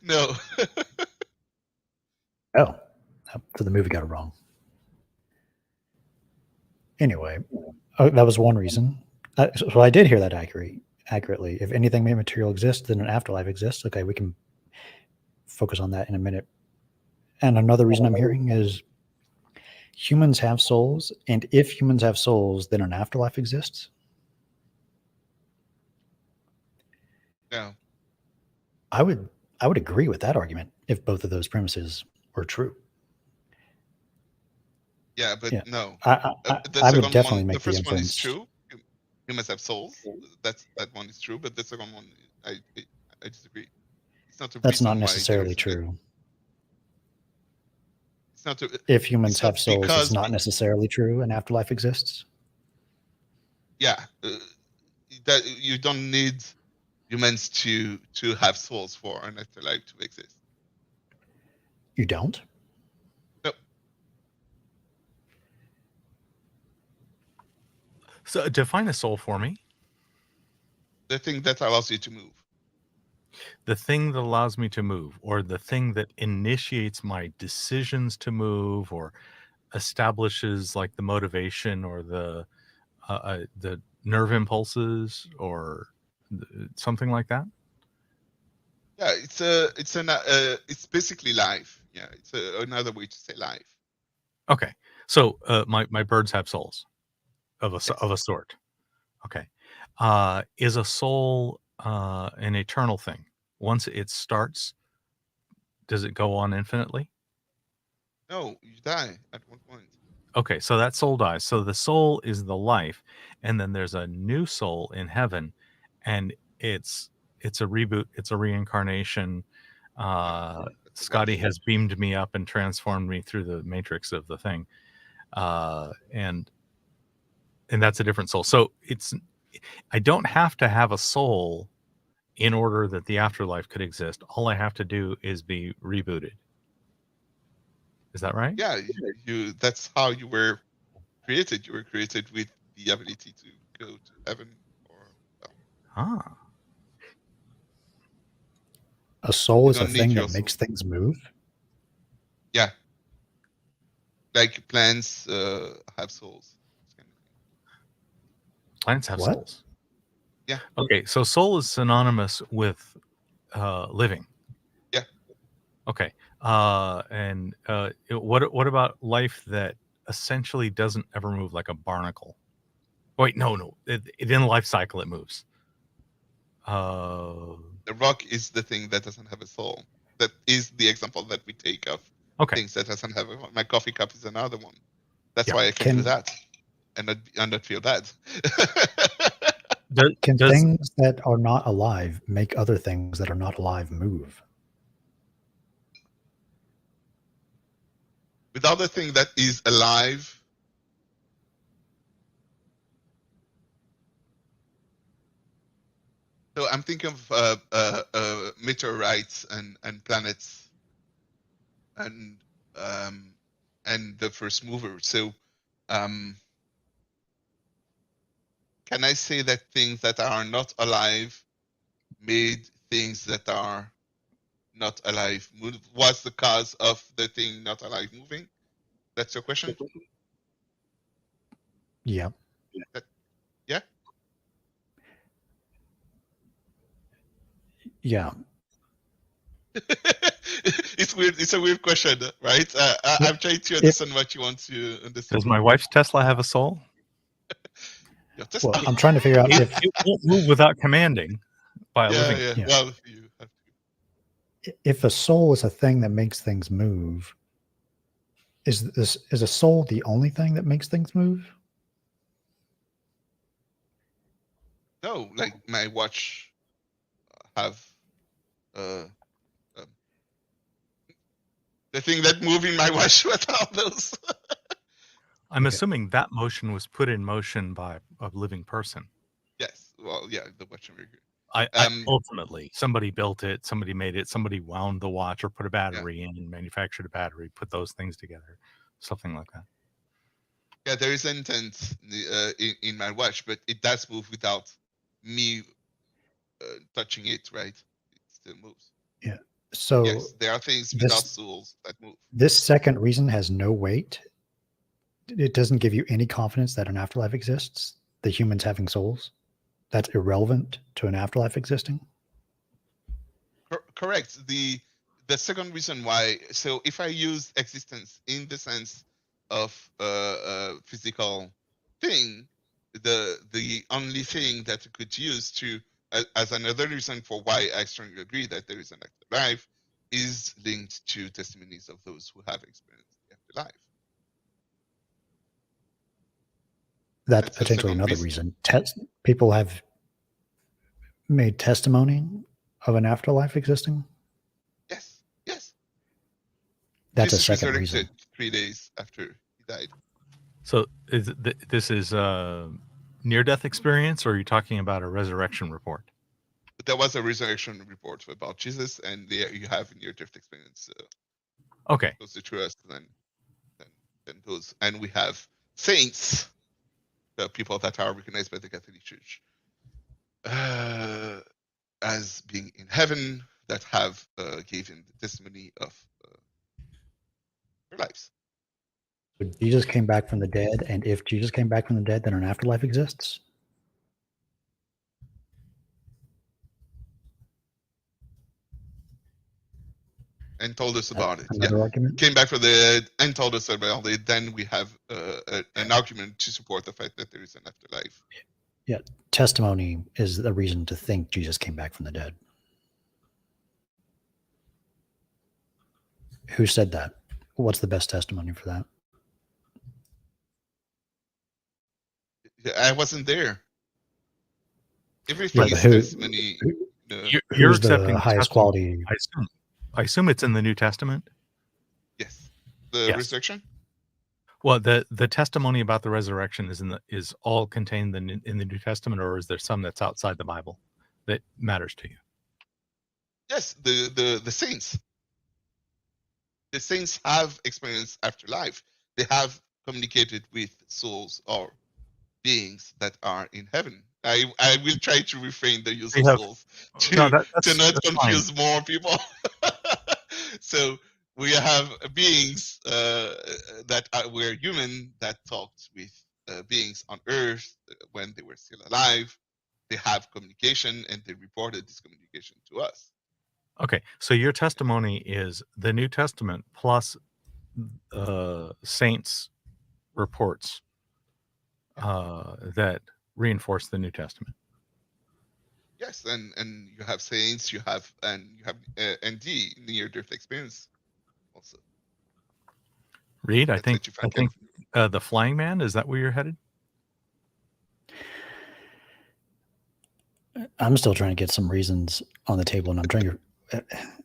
No.
Oh, so the movie got it wrong. Anyway, that was one reason. So I did hear that accurately. If anything material exists, then an afterlife exists. Okay, we can focus on that in a minute. And another reason I'm hearing is humans have souls, and if humans have souls, then an afterlife exists.
Yeah.
I would agree with that argument if both of those premises were true.
Yeah, but no.
I would definitely make the inference.
The first one is true. Humans have souls. That one is true, but the second one, I disagree. It's not.
That's not necessarily true.
It's not.
If humans
It's not
have souls,
because
it's not necessarily true an afterlife exists.
yeah, that you don't need humans to have souls for an afterlife to exist.
You don't?
No,
So define a soul for me.
the thing that allows you to move.
The thing that allows me to move, or the thing that initiates my decisions to move, or establishes like the motivation or the nerve impulses, or something like that.
Yeah, it's basically life. Yeah, it's another way to say life.
Okay, so my birds have souls of a
Yes.
of a sort. Okay, is a soul an eternal thing? Once it starts, does it go on infinitely?
No, you die at one point.
Okay, so that soul dies. So the soul is the life, and then there's a new soul in heaven, and it's a reboot. It's a reincarnation.
That's a
Scotty
wonderful-
has beamed me up and transformed me through the matrix of the thing, and that's a different soul. So I don't have to have a soul in order that the afterlife could exist. All I have to do is be rebooted. Is that right?
Yeah, you. That's how you were created. You were created with the ability to go to heaven or hell.
Ah.
A soul
You
is a
don't need
thing
your
that makes things move.
Yeah, like plants have souls. This kind of thing.
Plants have
What?
souls.
Yeah.
Okay, so soul is synonymous with living.
Yeah.
Okay. What about life that essentially doesn't ever move, like a barnacle? Wait, no. It in the life cycle it moves.
The rock is the thing that doesn't have a soul. That is the example that we take of
Okay.
things that doesn't have a My coffee cup is another one. That's
Yeah.
why I can do
Can-
that and not feel bad.
Can
Does
things that are not alive make other things that are not alive move?
Without the thing that is alive, so I'm thinking of meteorites and planets and the first mover. So can I say that things that are not alive made things that are not alive move? What's the cause of the thing not alive moving? That's your question?
Yeah.
Yeah?
Yeah.
It's weird. It's a weird question, right? I'm trying to understand what you want to understand.
does my wife's Tesla have a soul?
Your test-
Well, I'm trying to figure out
It,
if
it won't move without commanding by a
yeah,
living.
yeah.
Yeah.
Well, you have to.
a soul is a thing that makes things move. Is a soul the only thing that makes things move?
No, like my watch have the thing that move in my watch. What are those?
I'm
Okay.
assuming that motion was put in motion by a living person.
Yes. Well, yeah, the watch maker.
Ultimately, somebody built it, somebody made it, somebody wound the watch or put a battery in, manufactured a battery, put those things together, something like that.
Yeah, there is intent in my watch, but it does move without me touching it, right? It still moves.
Yeah. So
Yes, there are things without souls that move.
this second reason has no weight. It doesn't give you any confidence that an afterlife exists. The humans having souls, that's irrelevant to an afterlife existing.
Correct. The second reason why. So if I use existence in the sense of physical thing, the only thing that I could use to as another reason for why I strongly agree that there is an afterlife is linked to testimonies of those who have experienced the afterlife.
That's
That's the
potentially
second
another
reason.
reason. People have made testimony of an afterlife existing.
Yes.
That's a
Jesus
second
resurrected
reason.
3 days after he died.
So this is a near-death experience, or are you talking about a resurrection report?
But there was a resurrection report about Jesus, and there you have in your death experience.
Okay.
Those are true than those, and we have saints, the people that are recognized by the Catholic Church as being in heaven, that have given the testimony of their lives.
So Jesus came back from the dead, and if Jesus came back from the dead, then an afterlife exists?
And told us about it.
Another argument?
Came back from the dead and told us about it. Then we have an argument to support the fact that there is an afterlife.
Yeah, testimony is the reason to think Jesus came back from the dead. Who said that? What's the best testimony for that?
I wasn't there.
Yeah,
Everything
but
is
who-
testimony.
You're
Who's
accepting
the highest
testimony.
quality?
I assume it's in the New Testament.
Yes. The
Yes.
resurrection?
Well, the testimony about the resurrection is all contained in the New Testament, or is there some that's outside the Bible that matters to you?
Yes, the saints. The saints have experienced afterlife. They have communicated with souls or beings that are in heaven. I will try to refrain the use
We
of
have-
souls
No,
to
that's
not
fine.
confuse more people. So we have beings that were human that talked with beings on Earth when they were still alive. They have communication, and they reported this communication to us.
Okay, so your testimony is the New Testament plus saints' reports that reinforce the New Testament.
Yes, and you have saints, you have ND, near-death experience also.
Reid, I
That's
think
what you found
the Flying Man, is that where you're headed?
I'm still trying to get some reasons on the table, and I'm trying to.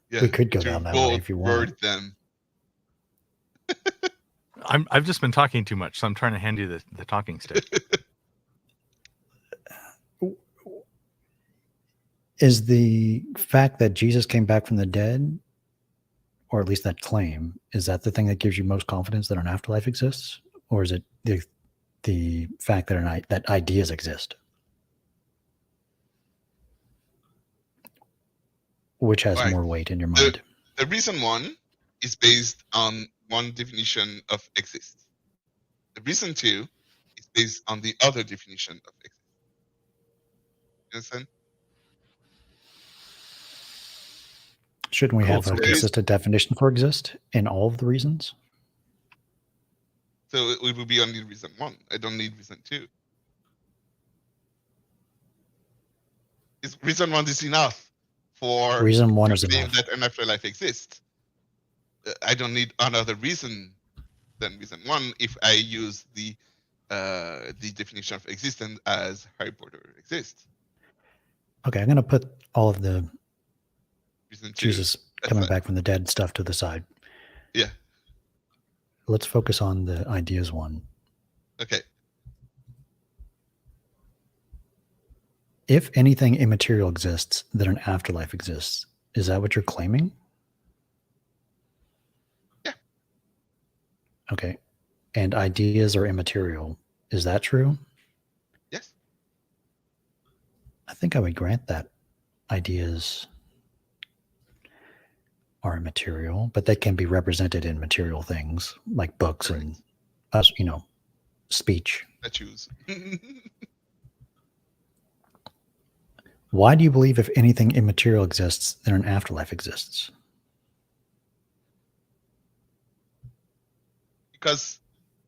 Yeah,
We could go
to
down that way if you want.
word them.
I've just been talking too much, so I'm trying to hand you the talking stick.
Is the fact that Jesus came back from the dead, or at least that claim, is that the thing that gives you most confidence that an afterlife exists, or is it the fact that that ideas exist? Which has
Right.
more weight in your mind?
The reason one is based on one definition of exist. The reason two is based on the other definition of exist. You understand?
Shouldn't we
Cool,
have
so
a
there is-
consistent definition for exist in all of the reasons?
So it will be only reason one. I don't need reason two. Reason one is enough for
Reason one is
claim
enough.
that an afterlife exists. I don't need another reason than reason one if I use the definition of existence as Harry Potter exists.
Okay, I'm going to put all of the
Reason two.
Jesus coming
aside.
back from the dead stuff to the side.
Yeah.
Let's focus on the ideas one.
Okay.
If anything immaterial exists, then an afterlife exists. Is that what you're claiming?
Yeah.
Okay. And ideas are immaterial. Is that true?
Yes.
I think I would grant that ideas are immaterial, but they can be represented in material things like books and us, speech.
I choose.
Why do you believe if anything immaterial exists, then an afterlife exists?
Because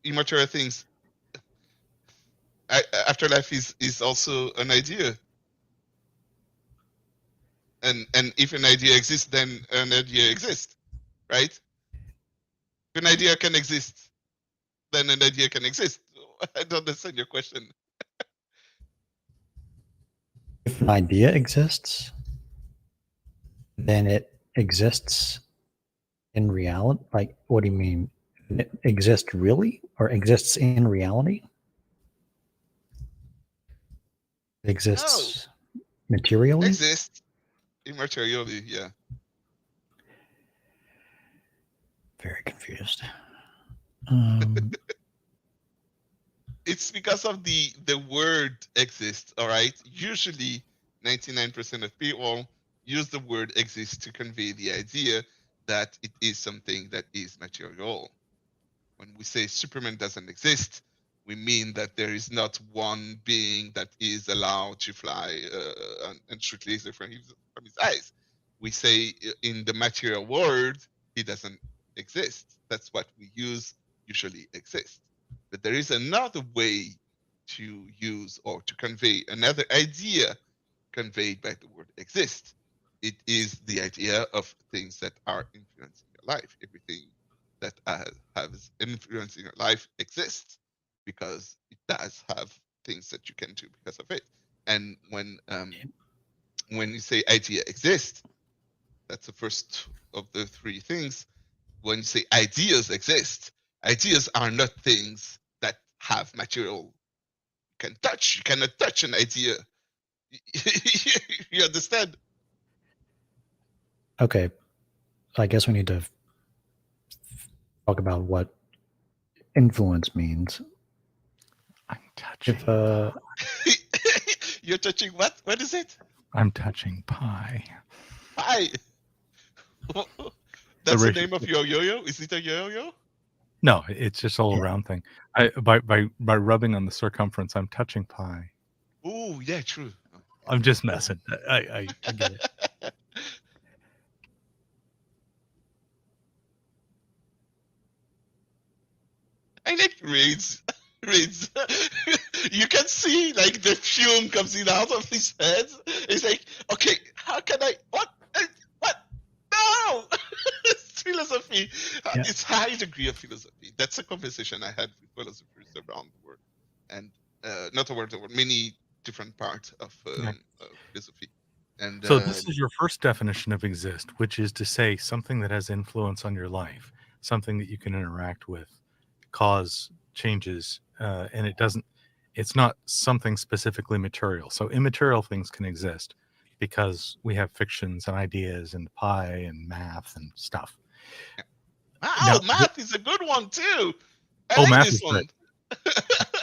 immaterial things, afterlife is also an idea. And if an idea exists, then an idea exists, right? If an idea can exist, then an idea can exist. I don't understand your question.
If an idea exists, then it exists in reality. Like, what do you mean? It exists really, or exists in reality? It
No,
exists materially?
exists immaterially. Yeah,
Very confused.
it's because of the word exist. All right. Usually, 99% of people use the word exist to convey the idea that it is something that is material. When we say Superman doesn't exist, we mean that there is not one being that is allowed to fly and shoot laser from his eyes. We say in the material world, he doesn't exist. That's what we use usually exist. But there is another way to use or to convey another idea conveyed by the word exist. It is the idea of things that are influencing your life. Everything that has influence in your life exists because it does have things that you can do because of it. And when you say idea exists, that's the first of the three things. When you say ideas exist, ideas are not things that have material you can touch. You cannot touch an idea. You understand?
Okay, I guess we need to talk about what influence means.
I'm touching.
If
You're touching what? What is it?
I'm touching pie.
Pie. That's the
ratio-
name of your yo-yo? Is it a yo-yo?
No, it's just a little round thing. By rubbing on the circumference, I'm touching pie.
Oh, yeah, true.
I'm just messing. I get it.
I like Reid's. Reid's. You can see like the fume comes in out of his head. It's like, okay, how can I? What? What? No! It's philosophy.
Yeah.
It's high degree of philosophy. That's a conversation I had with philosophers around the world, and not around the world, many different parts of philosophy. And
So this is your first definition of exist, which is to say something that has influence on your life, something that you can interact with, cause changes, and it's not something specifically material. So immaterial things can exist because we have fictions and ideas and pie and math and stuff.
wow, math is a good one too. I like
math
this
is
one.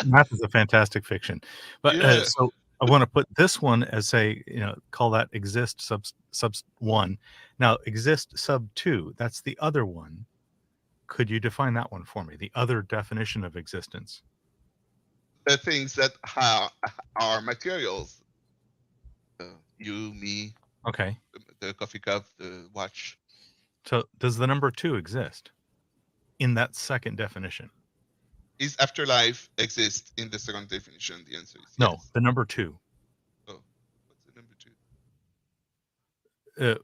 math is a fantastic fiction, but
Yeah.
so I want to put this one as call that exist sub 1. Now exist sub 2, that's the other one. Could you define that one for me? The other definition of existence.
The things that are materials. You, me.
Okay.
The coffee cup, the watch.
So does the number 2 exist in that second definition?
Is afterlife exist in the second definition? The answer is
No,
yes.
the number 2.
Oh, what's the number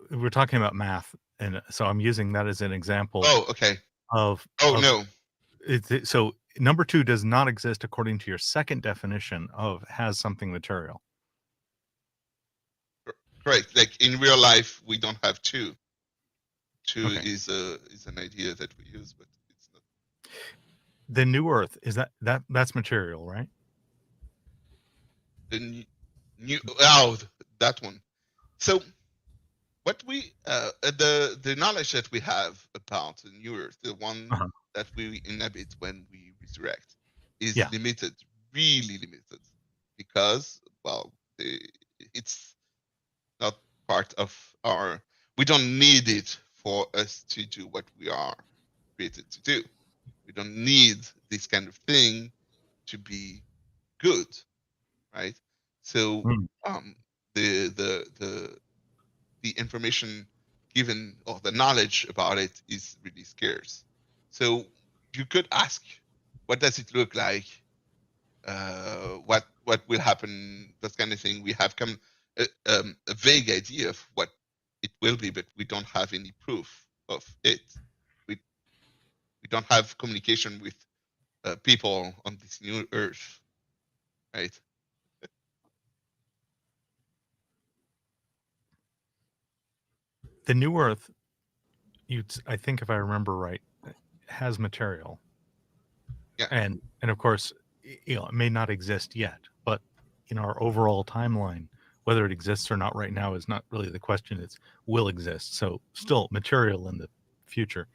2?
We're talking about math, and so I'm using that as an example.
Oh, okay. No.
So number 2 does not exist according to your second definition of has something material.
Correct. Like in real life, we don't have 2. 2
Okay.
is an idea that we use, but it's not.
The new Earth is that's material, right?
The that one. So what we the knowledge that we have about the new Earth, the one that we inhabit when we resurrect, is limited, really limited, because it's not part of our. We don't need it for us to do what we are created to do. We don't need this kind of thing to be good, right? So the information given or the knowledge about it is really scarce. So you could ask, what does it look like? What will happen? That kind of thing. We have a vague idea of what it will be, but we don't have any proof of it. We don't have communication with people on this new Earth, right?
The new Earth, I think if I remember right, has material.
Yeah.
And of course, it may not exist yet, but in our overall timeline, whether it exists or not right now is not really the question. It's will exist. So still material in the future.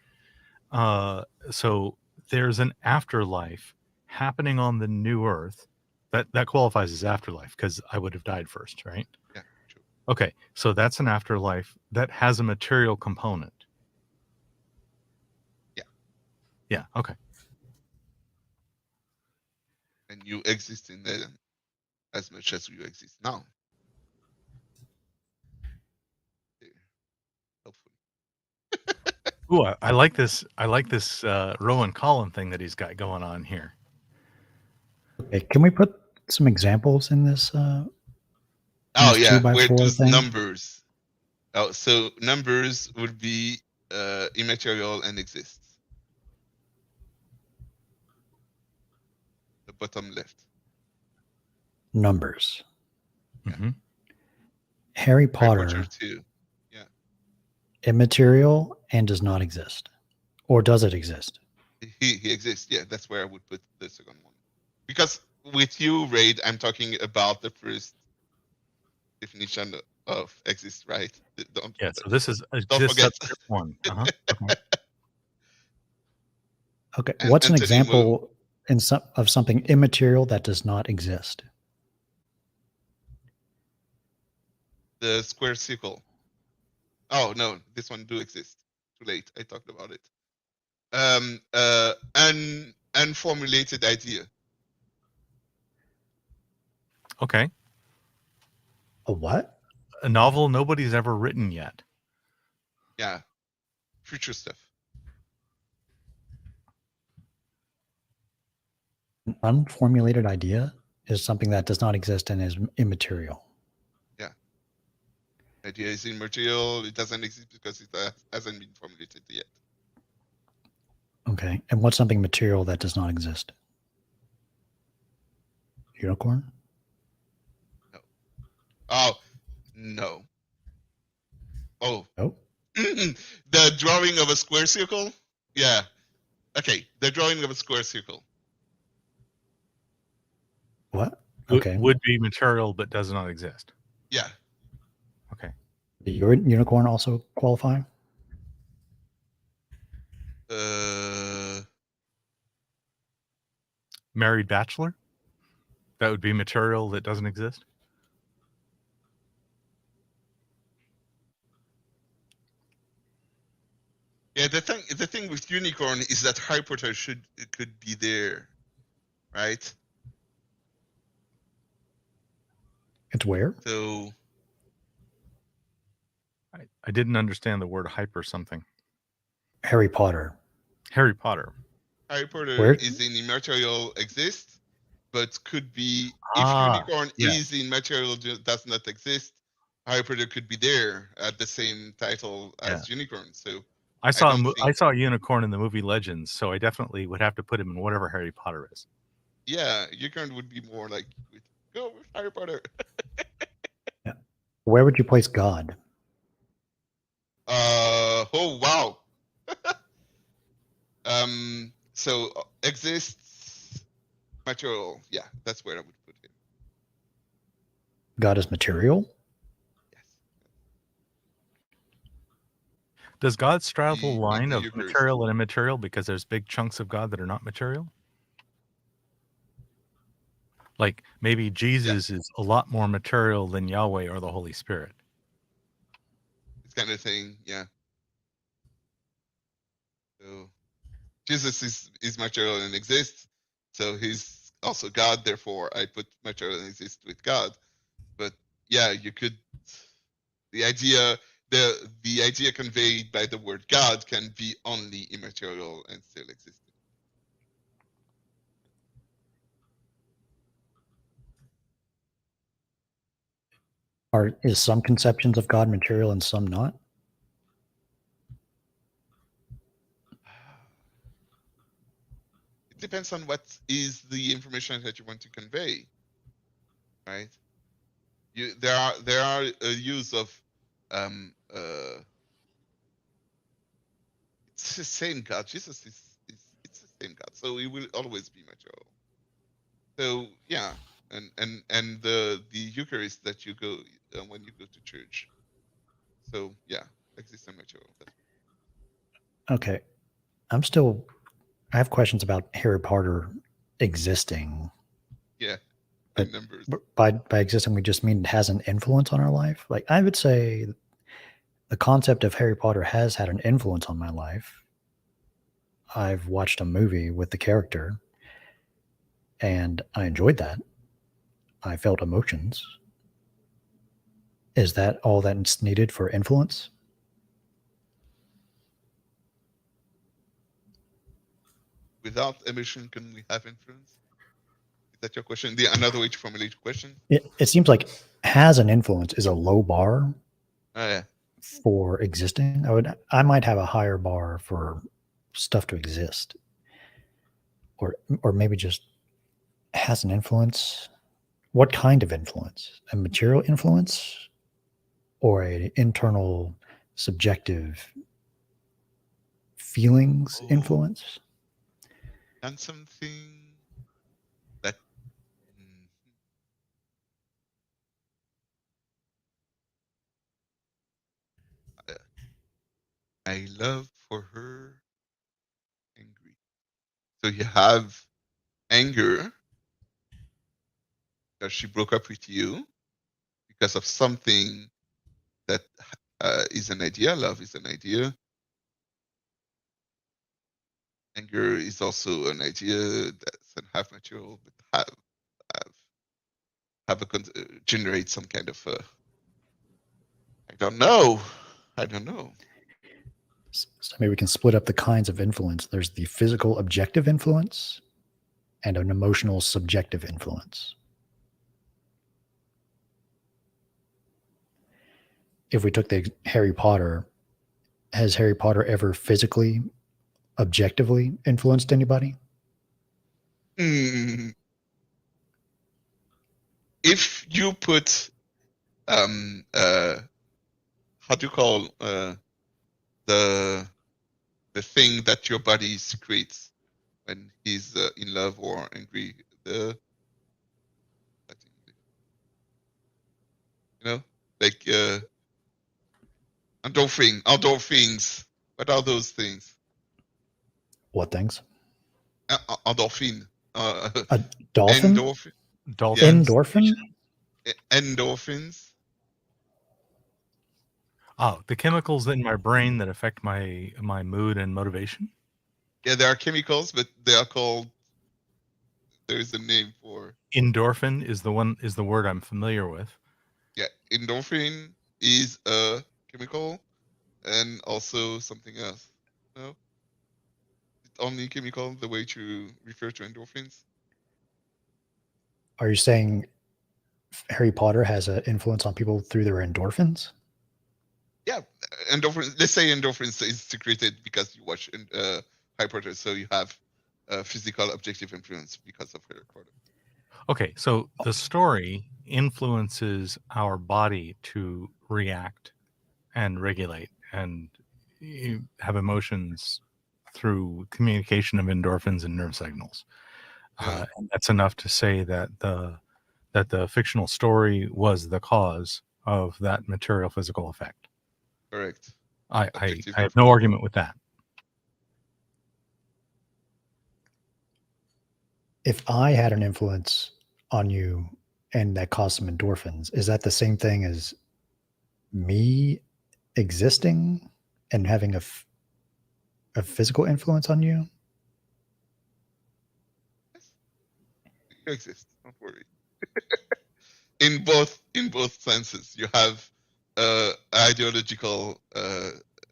So there's an afterlife happening on the new Earth. That qualifies as afterlife because I would have died first, right?
Yeah, true.
Okay, so that's an afterlife that has a material component.
Yeah.
Yeah, okay.
And you exist in them as much as you exist now. Hopefully.
Ooh, I like this. I like this Rowan Collin thing that he's got going on here.
Okay, can we put some examples in this?
Oh
this
yeah,
2x4
where those
thing?
numbers. Oh, so numbers would be immaterial and exists. The bottom left.
Numbers.
Mm-hmm.
Harry Potter,
Harry Potter 2. Yeah.
immaterial and does not exist. Or does it exist?
He exists. Yeah, that's where I would put the second one. Because with you, Reid, I'm talking about the first definition of exist, right? Don't,
Yeah, so this is
don't
this
forget.
subscript one. Uh-huh. Okay.
Okay,
And
what's an
Anthony
example of something immaterial that does not exist?
The square circle. Oh no, this one do exist. Too late. I talked about it. Unformulated idea.
Okay.
A what?
A novel nobody's ever written yet.
Yeah. Future stuff.
An unformulated idea is something that does not exist and is immaterial.
Yeah. Idea is immaterial. It doesn't exist because it hasn't been formulated yet.
Okay, and what's something material that does not exist? Unicorn?
No. Oh, no. Oh.
Oh,
The drawing of a square circle? Yeah. Okay, the drawing of a square circle.
what? Okay.
Would be material but does not exist.
Yeah.
Okay.
Did your unicorn also qualify?
Married bachelor? That would be material that doesn't exist.
Yeah, the thing with unicorn is that Harry Potter could be there, right?
It's where?
So
I didn't understand the word hyper something.
Harry Potter.
Harry Potter.
Harry Potter
Where?
is in immaterial exist, but could be
Ah,
if unicorn
yeah.
is in material does not exist, Harry Potter could be there at the same title as unicorn. So
I saw
don't
I
think-
saw a unicorn in the movie Legends, so I definitely would have to put him in whatever Harry Potter is.
yeah, unicorn would be more like go with Harry Potter.
Where would you place God?
Oh wow. So exists material. Yeah, that's where I would put him.
God is material?
Yes.
Does God straddle the
The
line of
Eucharist.
material and immaterial because there's big chunks of God that are not material? Like maybe Jesus is a lot more material than Yahweh or the Holy Spirit.
This kind of thing, yeah. So Jesus is material and exists, so he's also God. Therefore, I put material and exist with God. But yeah, you could. The idea conveyed by the word God can be only immaterial and still exist.
Is some conceptions of God material and some not?
It depends on what is the information that you want to convey, right? There are a use of it's the same God. Jesus same God, so it will always be material. So yeah, and the Eucharist that you go when you go to church. So yeah, exists and material.
Okay. I have questions about Harry Potter existing.
Yeah,
But
in numbers.
by existing, we just mean it has an influence on our life. Like I would say the concept of Harry Potter has had an influence on my life. I've watched a movie with the character and I enjoyed that. I felt emotions. Is that all that's needed for influence?
Without emotion, can we have influence? Is that your question? Another way to formulate your question?
It seems like has an influence is a low bar
Oh yeah.
for existing. I might have a higher bar for stuff to exist. Or maybe just has an influence. What kind of influence? A material influence or an internal subjective feelings influence?
And something that I love for her angry. So you have anger that she broke up with you because of something that is an idea. Love is an idea. Anger is also an idea that's an half material, but generate some kind of I don't know.
So maybe we can split up the kinds of influence. There's the physical objective influence and an emotional subjective influence. If we took the Harry Potter, has Harry Potter ever physically, objectively influenced anybody?
If you put how do you call the thing that your body secretes when he's in love or angry, like endorphins. What are those things?
What things?
Endorphin.
A dolphin?
Endorphin.
Dolphins.
Endorphin?
Endorphins.
Oh, the chemicals in my brain that affect my mood and motivation.
Yeah, there are chemicals, but they are called. There's a name for.
Endorphin is the word I'm familiar with.
Yeah, endorphin is a chemical, and also something else. No, it's only chemical. The way to refer to endorphins.
Are you saying Harry Potter has an influence on people through their endorphins?
Yeah, endorphins. Let's say endorphins is secreted because you watch Harry Potter, so you have physical objective influence because of Harry Potter.
Okay, so the story influences our body to react and regulate and have emotions through communication of endorphins and nerve signals.
Yeah.
And that's enough to say that the fictional story was the cause of that material physical effect.
Correct.
I
Objective
have no argument with that.
If I had an influence on you and that caused some endorphins, is that the same thing as me existing and having a physical influence on you?
You exist. Don't worry. in both senses, you have ideological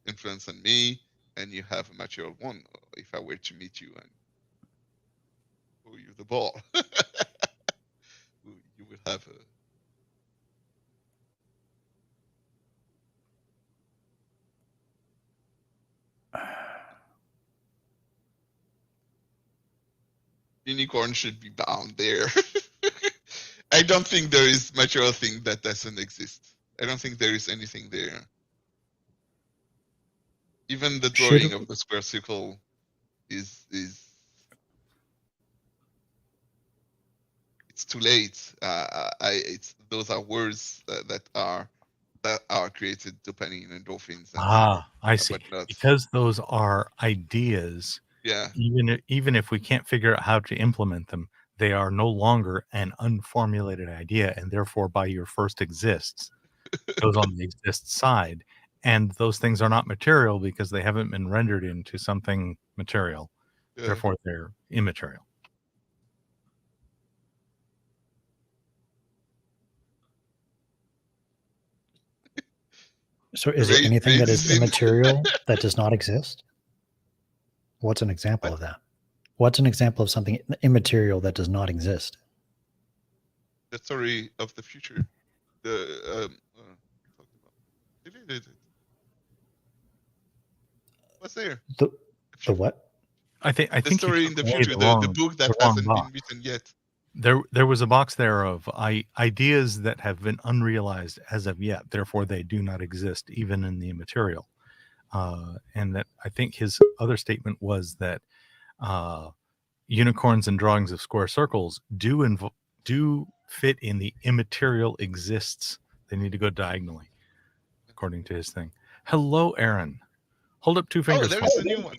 influence on me, and you have a material one. If I were to meet you and throw you the ball, you will have a. Unicorn should be bound there. I don't think there is material thing that doesn't exist. I don't think there is anything there. Even the drawing of the square circle is too late. Those are words that are created dopamine and endorphins
I
and
see.
whatnot.
Because those are ideas,
Yeah,
even if we can't figure out how to implement them, they are no longer an unformulated idea, and therefore by your first exists goes on the exist side. And those things are not material because they haven't been rendered into something material.
yeah.
Therefore, they're immaterial.
So is there
Reid
anything that is
is in.
immaterial that does not exist? What's an example of that? What's an example of something immaterial that does not exist?
The story of the future. What's there?
The what?
I
The
think you
story in
took
the
away
future,
the
the book that
wrong
hasn't
box.
been written yet.
There was a box there of ideas that have been unrealized as of yet. Therefore, they do not exist even in the immaterial. And that I think his other statement was that unicorns and drawings of square circles do fit in the immaterial exists. They need to go diagonally, according to his thing. Hello, Aaron. Hold up 2 fingers.
There is a new one.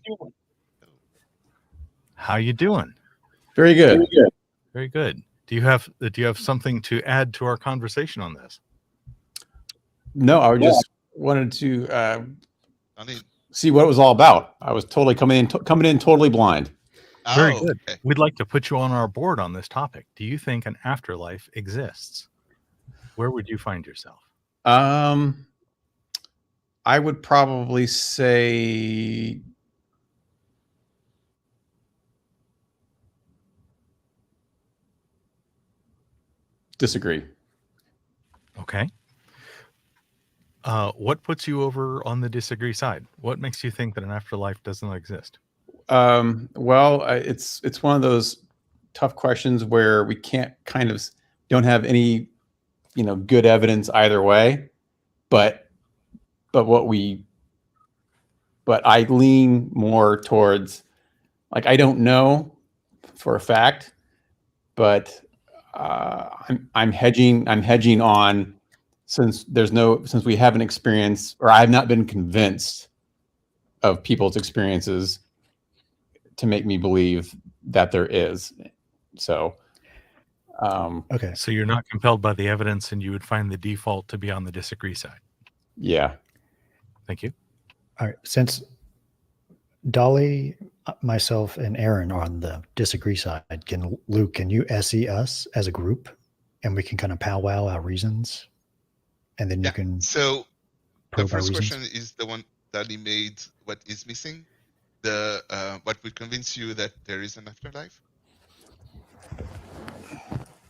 How you doing?
Very good.
Very good. Do you have something to add to our conversation on this?
No, I just wanted to
I mean,
see what it was all about. I was totally coming in totally blind.
Very good.
Okay.
We'd like to put you on our board on this topic. Do you think an afterlife exists? Where would you find yourself?
I would probably say disagree.
Okay. What puts you over on the disagree side? What makes you think that an afterlife does not exist?
Well, it's one of those tough questions where we don't have any, good evidence either way, but I lean more towards, like, I don't know for a fact, but I'm hedging on, since we haven't experienced, or I've not been convinced of people's experiences to make me believe that there is. So,
Okay.
So you're not compelled by the evidence, and you would find the default to be on the disagree side.
yeah.
Thank you.
All right. Since Dali, myself, and Aaron are on the disagree side, can you SE us as a group, and we can kind of powwow our reasons, and then you can.
So the
probe our
first
reasons?
question is the one that he made. What is missing? What would convince you that there is an afterlife?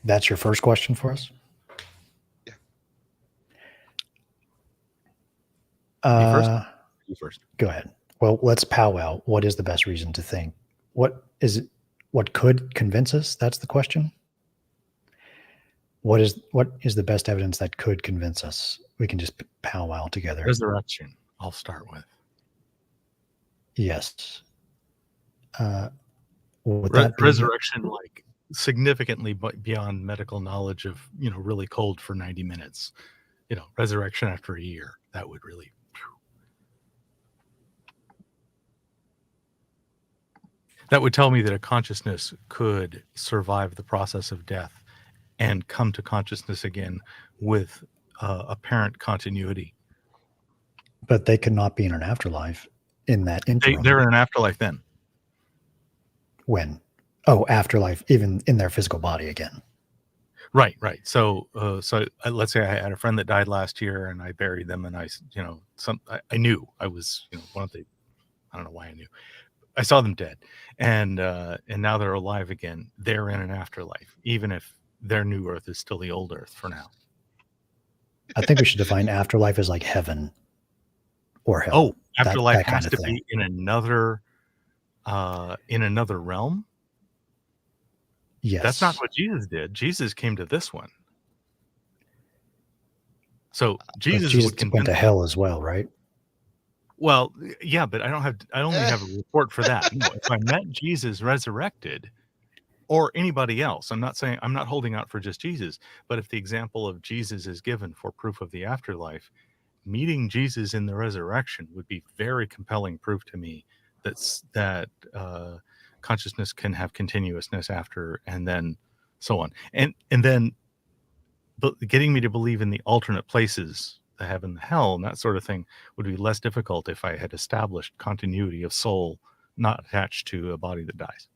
That's your first question for us?
Yeah.
You first.
Go ahead. Well, let's powwow. What is the best reason to think? What could convince us? That's the question. What is the best evidence that could convince us? We can just powwow together.
Resurrection, I'll start with.
Yes. Would that be-
Resurrection, like significantly beyond medical knowledge of, really cold for 90 minutes. Resurrection after a year, that would really. That would tell me that a consciousness could survive the process of death and come to consciousness again with apparent continuity.
But they could not be in an afterlife in that interim.
They're in an afterlife then.
When? Oh, afterlife, even in their physical body again.
Right. So let's say I had a friend that died last year, and I buried them, and I knew I was, one of the, I don't know why I knew. I saw them dead, and now they're alive again. They're in an afterlife, even if their new Earth is still the old Earth for now.
I think we should define afterlife as like heaven or hell.
Oh, afterlife
that
has
kind of
to
thing.
be in another realm.
Yes.
That's not what Jesus did. Jesus came to this one. So Jesus
went to hell as well, right?
Well, yeah, but I only have a report for that. No, if I met Jesus resurrected, or anybody else. I'm not holding out for just Jesus, but if the example of Jesus is given for proof of the afterlife, meeting Jesus in the resurrection would be very compelling proof to me that consciousness can have continuousness after, and then so on, and then getting me to believe in the alternate places, the heaven, the hell, and that sort of thing would be less difficult if I had established continuity of soul not attached to a body that dies.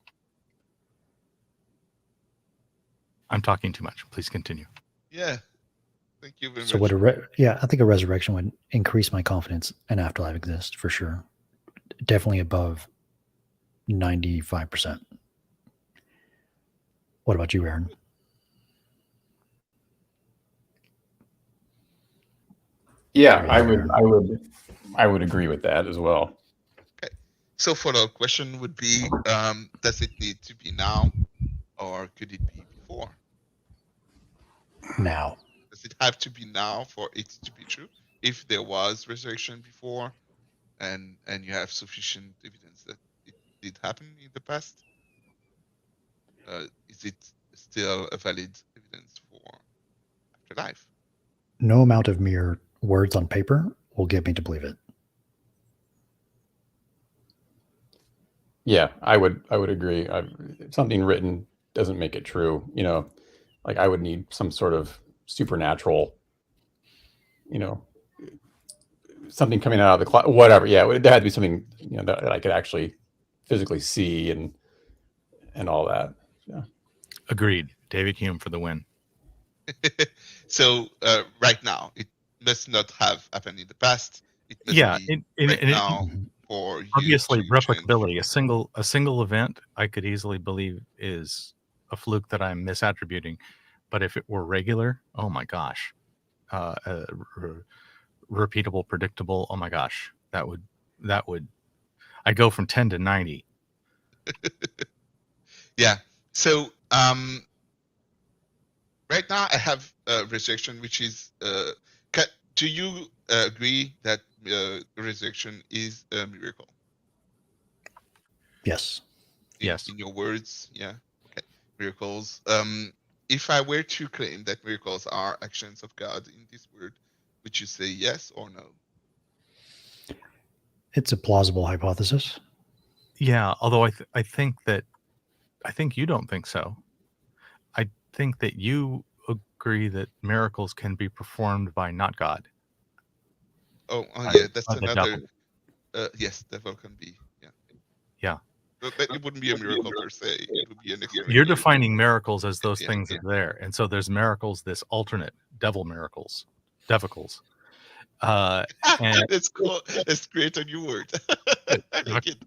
I'm talking too much. Please continue.
Yeah. Thank you very
So
much.
I think a resurrection would increase my confidence an afterlife exists for sure. Definitely above 95%. What about you, Aaron?
Yeah, I would agree with that as well.
Okay. So follow-up question would be, does it need to be now, or could it be before?
Now.
Does it have to be now for it to be true? If there was resurrection before, and you have sufficient evidence that it did happen in the past, is it still a valid evidence for afterlife?
No amount of mere words on paper will get me to believe it.
Yeah, I would agree. Something written doesn't make it true. You know, like I would need some sort of supernatural, you know, something coming out of the cloud, whatever. Yeah, there had to be something, you know, that I could actually physically see and all that. Yeah.
Agreed. David Hume for the win.
So right now, it must not have happened in the past. It must be now for you
obviously
to
replicability. A single event I could easily believe is a fluke that I'm misattributing, but if it were regular, oh my gosh, repeatable, predictable, oh my gosh, that would I'd go from 10 to 90.
Yeah. So right now I have resurrection, which is do you agree that resurrection is a miracle?
Yes.
Yes.
In your words, yeah. Okay. Miracles. If I were to claim that miracles are actions of God in this world, would you say yes or no?
It's a plausible hypothesis.
Yeah, although I think you don't think so. I think that you agree that miracles can be performed by not God.
Oh yeah, that's
By the
another.
devil.
Yes, devil can be. Yeah.
Yeah.
But it wouldn't be a miracle per se. It would be an experience.
You're defining miracles as those
Yeah,
things that are there, and so there's miracles, this alternate devil miracles, devicles. And
Let's create a new word. I like it.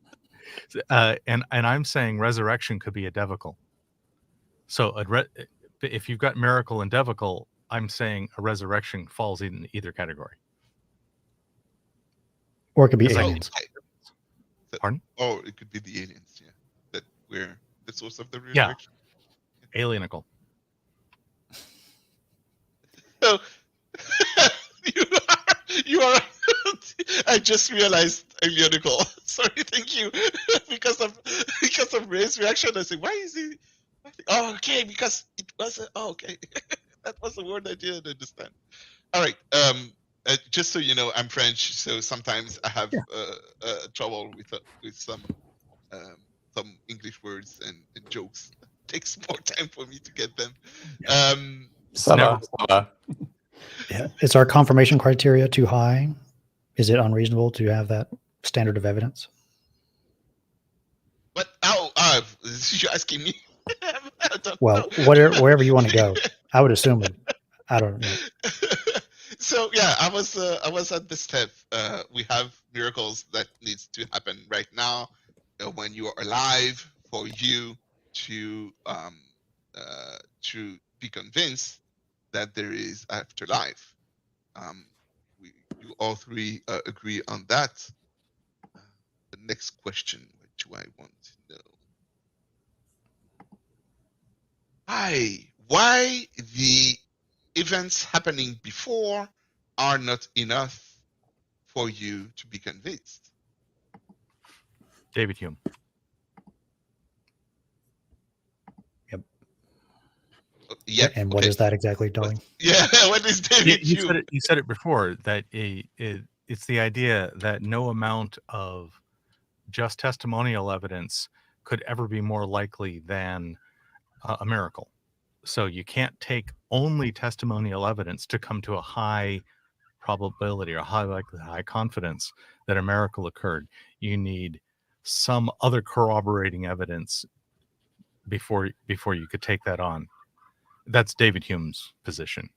And I'm saying resurrection could be a devical. So if you've got miracle and devical, I'm saying a resurrection falls in either category.
Or it could be aliens.
Pardon?
Oh, it could be the aliens, yeah. That we're the source of the resurrection.
Yeah. Alienical.
So you are I just realized alienical. Sorry, thank you. because of Ray's reaction, I said, why is he? Oh, okay, because it was okay. That was a word I didn't understand. All right. Just so you know, I'm French, so sometimes I have trouble with some English words and jokes. It takes more time for me to get them.
Yeah. Is our confirmation criteria too high? Is it unreasonable to have that standard of evidence?
What? You're asking me?
Well, wherever you want to go, I would assume it. I don't know.
So yeah, I was at this step. We have miracles that needs to happen right now when you are alive for you to be convinced that there is afterlife. You all three agree on that. The next question, what do I want to know? Why the events happening before are not enough for you to be convinced?
David Hume.
Yep.
And what
okay.
is that exactly,
What-
Dali?
Yeah. What is David Hume?
You said it before that it's the idea that no amount of just testimonial evidence could ever be more likely than a miracle. So you can't take only testimonial evidence to come to a high probability or high likelihood, high confidence that a miracle occurred. You need some other corroborating evidence before you could take that on. That's David Hume's position.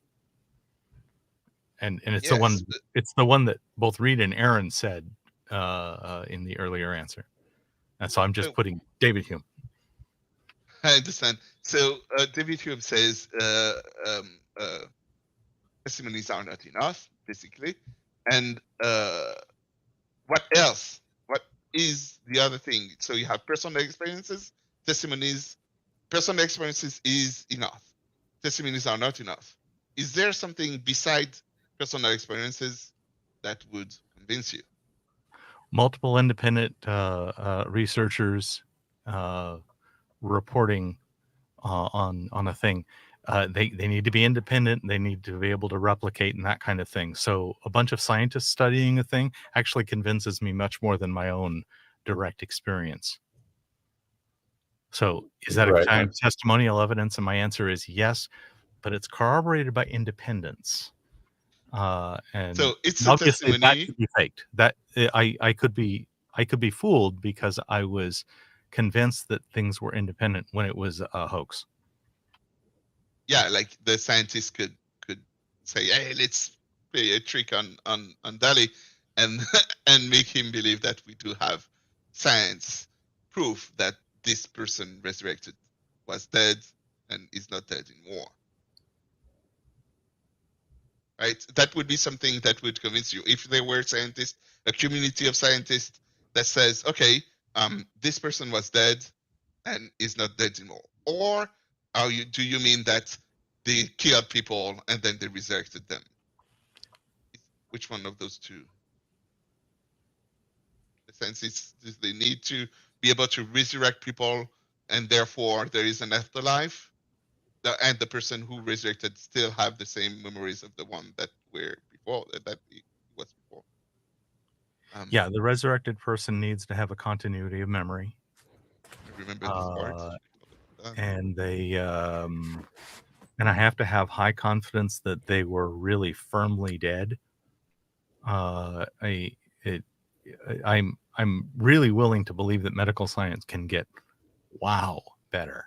And it's
Yes.
the one that both Reid and Aaron said in the earlier answer. And so I'm just
So-
putting David Hume.
I understand. So David Hume says testimonies are not enough, basically. And what else? What is the other thing? So you have personal experiences, testimonies. Personal experiences is enough. Testimonies are not enough. Is there something besides personal experiences that would convince you?
Multiple independent researchers reporting on a thing. They need to be independent. They need to be able to replicate and that kind of thing. So a bunch of scientists studying a thing actually convinces me much more than my own direct experience. So is that
Right.
a kind of testimonial evidence? And my answer is yes, but it's corroborated by independence. And
So it's a
obviously that
testimony.
could be faked. That I could be fooled because I was convinced that things were independent when it was a hoax.
Yeah, like the scientists could say, "Hey, let's play a trick on Dali," and and make him believe that we do have science proof that this person resurrected was dead and is not dead anymore. Right? That would be something that would convince you. If there were scientists, a community of scientists that says, okay, this person was dead and is not dead anymore. Or do you mean that they killed people and then they resurrected them? Which one of those two? The scientists, they need to be able to resurrect people and therefore there is an afterlife? And the person who resurrected still have the same memories of the one that were before, that it was before.
Yeah, the resurrected person needs to have a continuity of memory,
Remember this part.
and they and I have to have high confidence that they were really firmly dead. I'm really willing to believe that medical science can get better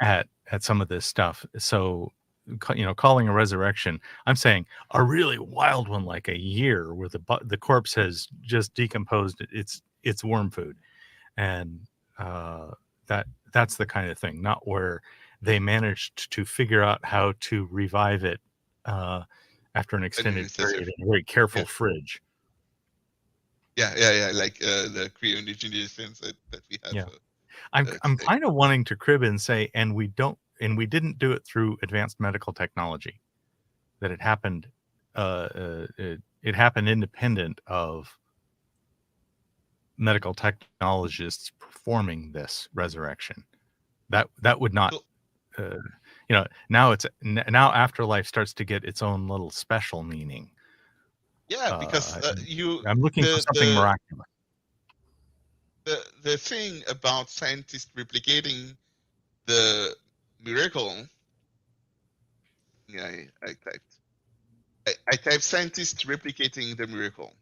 at some of this stuff. So, calling a resurrection, I'm saying a really wild one, like a year where the corpse has just decomposed. It's worm food, and that's the kind of thing, not where they managed to figure out how to revive it after an extended period in a very careful fridge.
Yeah, like the cryogenization that we have.
Yeah. I'm kind of wanting to crib and say, and we didn't do it through advanced medical technology. That it happened, it happened independent of medical technologists performing this resurrection. That would not, now afterlife starts to get its own little special meaning.
Yeah, because
I'm looking for something miraculous.
The thing about scientists replicating the miracle, I typed scientists replicating the miracle,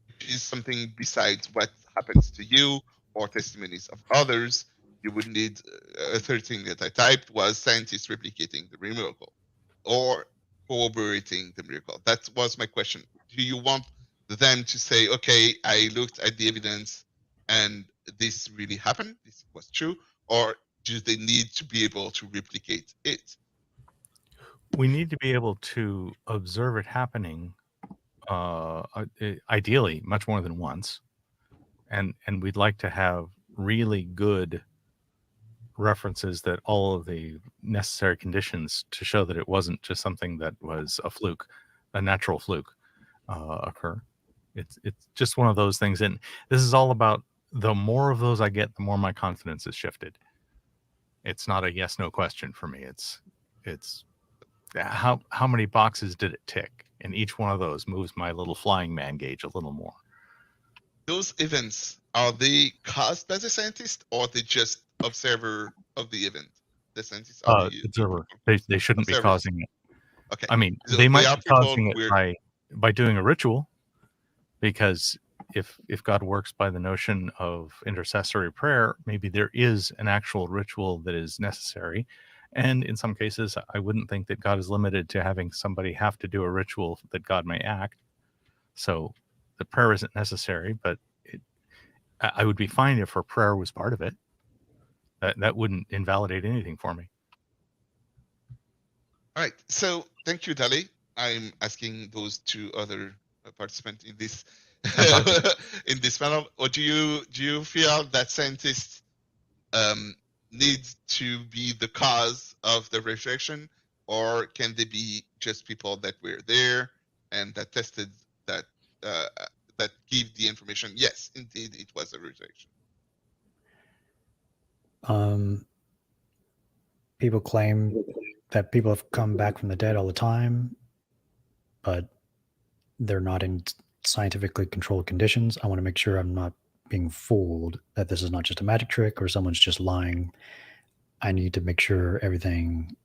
which is something besides what happens to you or testimonies of others. You would need a third thing that I typed was scientists replicating the miracle or corroborating the miracle. That was my question. Do you want them to say, okay, I looked at the evidence and this really happened, this was true, or do they need to be able to replicate it?
We need to be able to observe it happening, ideally much more than once, and we'd like to have really good references that all of the necessary conditions to show that it wasn't just something that was a natural fluke occur. It's just one of those things, and this is all about the more of those I get, the more my confidence is shifted. It's not a yes/no question for me. It's It's how many boxes did it tick? And each one of those moves my little flying man gauge a little more.
Those events, are they caused by the scientist, or they just observer of the event? The scientists are the
Observer. They shouldn't be
observers.
causing it.
Okay.
I mean,
So
they might
are
be
people
causing it
weird.
by doing a ritual, because if God works by the notion of intercessory prayer, maybe there is an actual ritual that is necessary. And in some cases, I wouldn't think that God is limited to having somebody have to do a ritual that God may act. So the prayer isn't necessary, but I would be fine if her prayer was part of it. That wouldn't invalidate anything for me.
All right. So thank you, Dali. I'm asking those two other participants in this in this panel. Or do you feel that scientists need to be the cause of the rejection, or can they be just people that were there and that tested that that give the information? Yes, indeed, it was a rejection.
People claim that people have come back from the dead all the time, but they're not in scientifically controlled conditions. I want to make sure I'm not being fooled, that this is not just a magic trick or someone's just lying. I need to make sure everything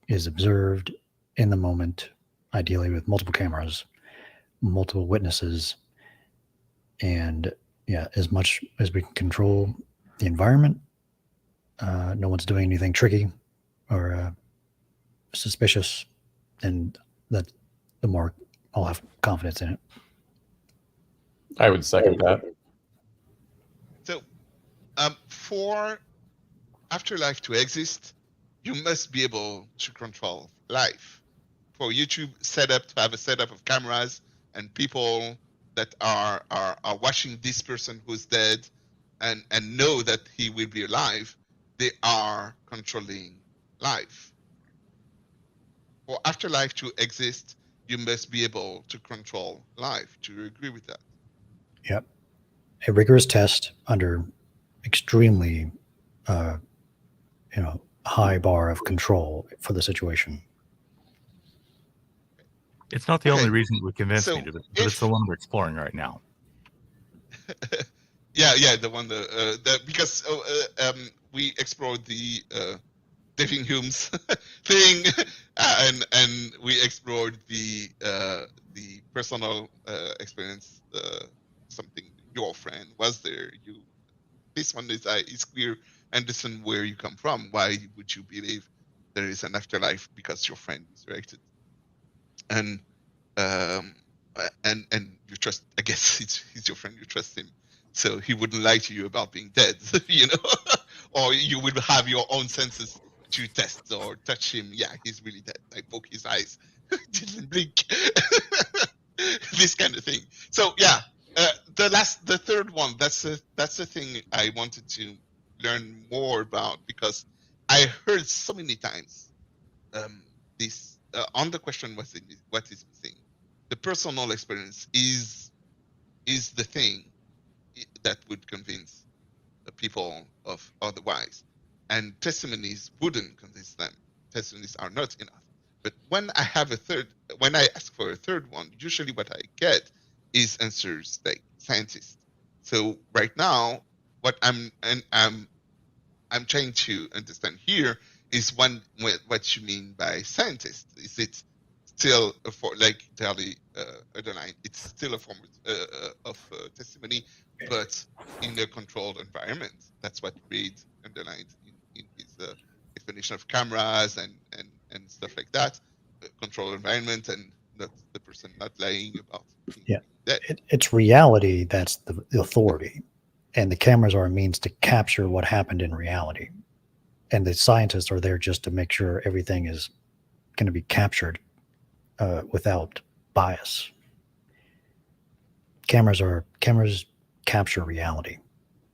is observed in the moment, ideally with multiple cameras, multiple witnesses, and as much as we can control the environment. No one's doing anything tricky or suspicious, and that the more I'll have confidence in it.
I would second that.
So, for afterlife to exist, you must be able to control life. For YouTube setup to have a setup of cameras and people that are watching this person who's dead and know that he will be alive, they are controlling life. For afterlife to exist, you must be able to control life. Do you agree with that?
Yep. A rigorous test under extremely, high bar of control for the situation.
It's not the only
Okay.
reason it would convince me
So
to, but it's the one we're exploring right now.
Yeah, the one because we explored the David Hume's thing, and we explored the personal experience. Something your friend was there. This one is clear. Understand where you come from. Why would you believe there is an afterlife? Because your friend resurrected, and you trust. I guess he's your friend. You trust him. So he wouldn't lie to you about being dead, or you would have your own senses to test or touch him. Yeah, he's really dead. I poke his eyes, didn't blink, this kind of thing. So yeah, the third one. That's the thing I wanted to learn more about, because I heard so many times this on the question what is missing. The personal experience is the thing that would convince the people of otherwise, and testimonies wouldn't convince them. Testimonies are not enough. But when I ask for a third one, usually what I get is answers like scientists. So right now, what I'm trying to understand here is what you mean by scientist. Is it still like Dali underlined? It's still a form of testimony, but in a controlled environment. That's what Reid underlined in his explanation of cameras and stuff like that. Controlled environment, and not the person not lying about being dead.
It's reality that's the authority, and the cameras are a means to capture what happened in reality. And the scientists are there just to make sure everything is going to be captured without bias. Cameras capture reality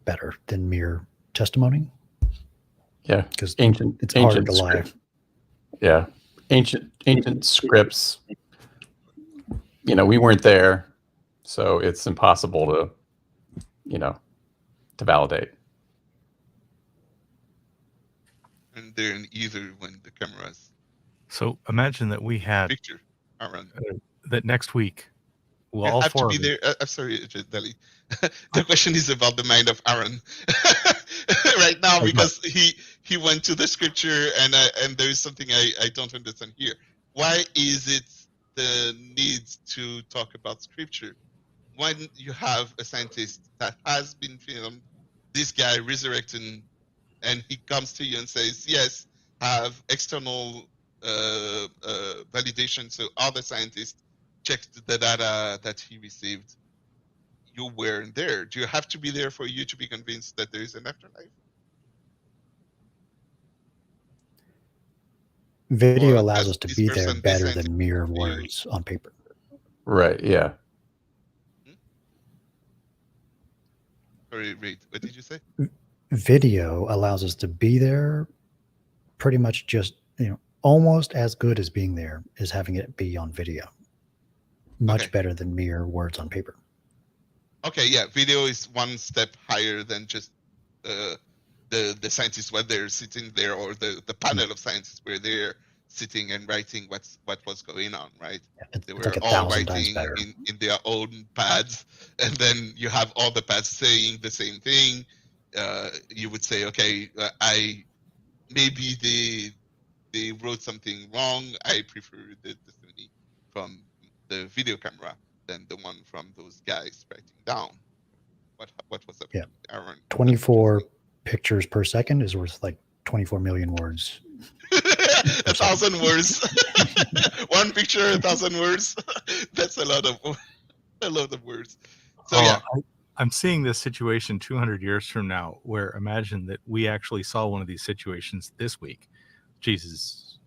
better than mere testimony.
Yeah,
because
ancient
it's hard to lie.
script. Yeah, ancient scripts. We weren't there, so it's impossible to validate.
and they're in either when the camera's
So imagine that we had
picture, Aaron.
that next week. Well,
You
all
have to
four
be
of us.
there. I'm sorry, Dali. The question is about the mind of Aaron right now,
Okay.
because he went to the scripture, and there is something I don't understand here. Why is it the need to talk about scripture when you have a scientist that has been filmed, this guy resurrecting, and he comes to you and says, yes, have external validation, so other scientists checked the data that he received. You weren't there. Do you have to be there for you to be convinced that there is an afterlife?
Video
Or
allows
has
us to
this
be there
person
better
scientific
than mere
theory?
words on paper.
Right. Yeah.
Sorry, Reid, what did you say?
Video allows us to be there pretty much just, almost as good as being there is having it be on video. Much
Okay.
better than mere words on paper.
Okay, yeah, video is one step higher than just the scientists when they're sitting there, or the panel of scientists where they're sitting and writing what was going on, right?
It's
They
like
were
1,000
all
times
writing
better.
in their own pads, and then you have all the pads saying the same thing. You would say, okay, maybe they wrote something wrong. I prefer the testimony from the video camera than the one from those guys writing down what was up.
Yeah.
Aaron.
24 pictures per second is worth like 24 million words.
1,000 words. One picture, 1,000 words. That's a lot of words. So yeah.
I'm seeing this situation 200 years from now, where imagine that we actually saw one of these situations this week, Jesus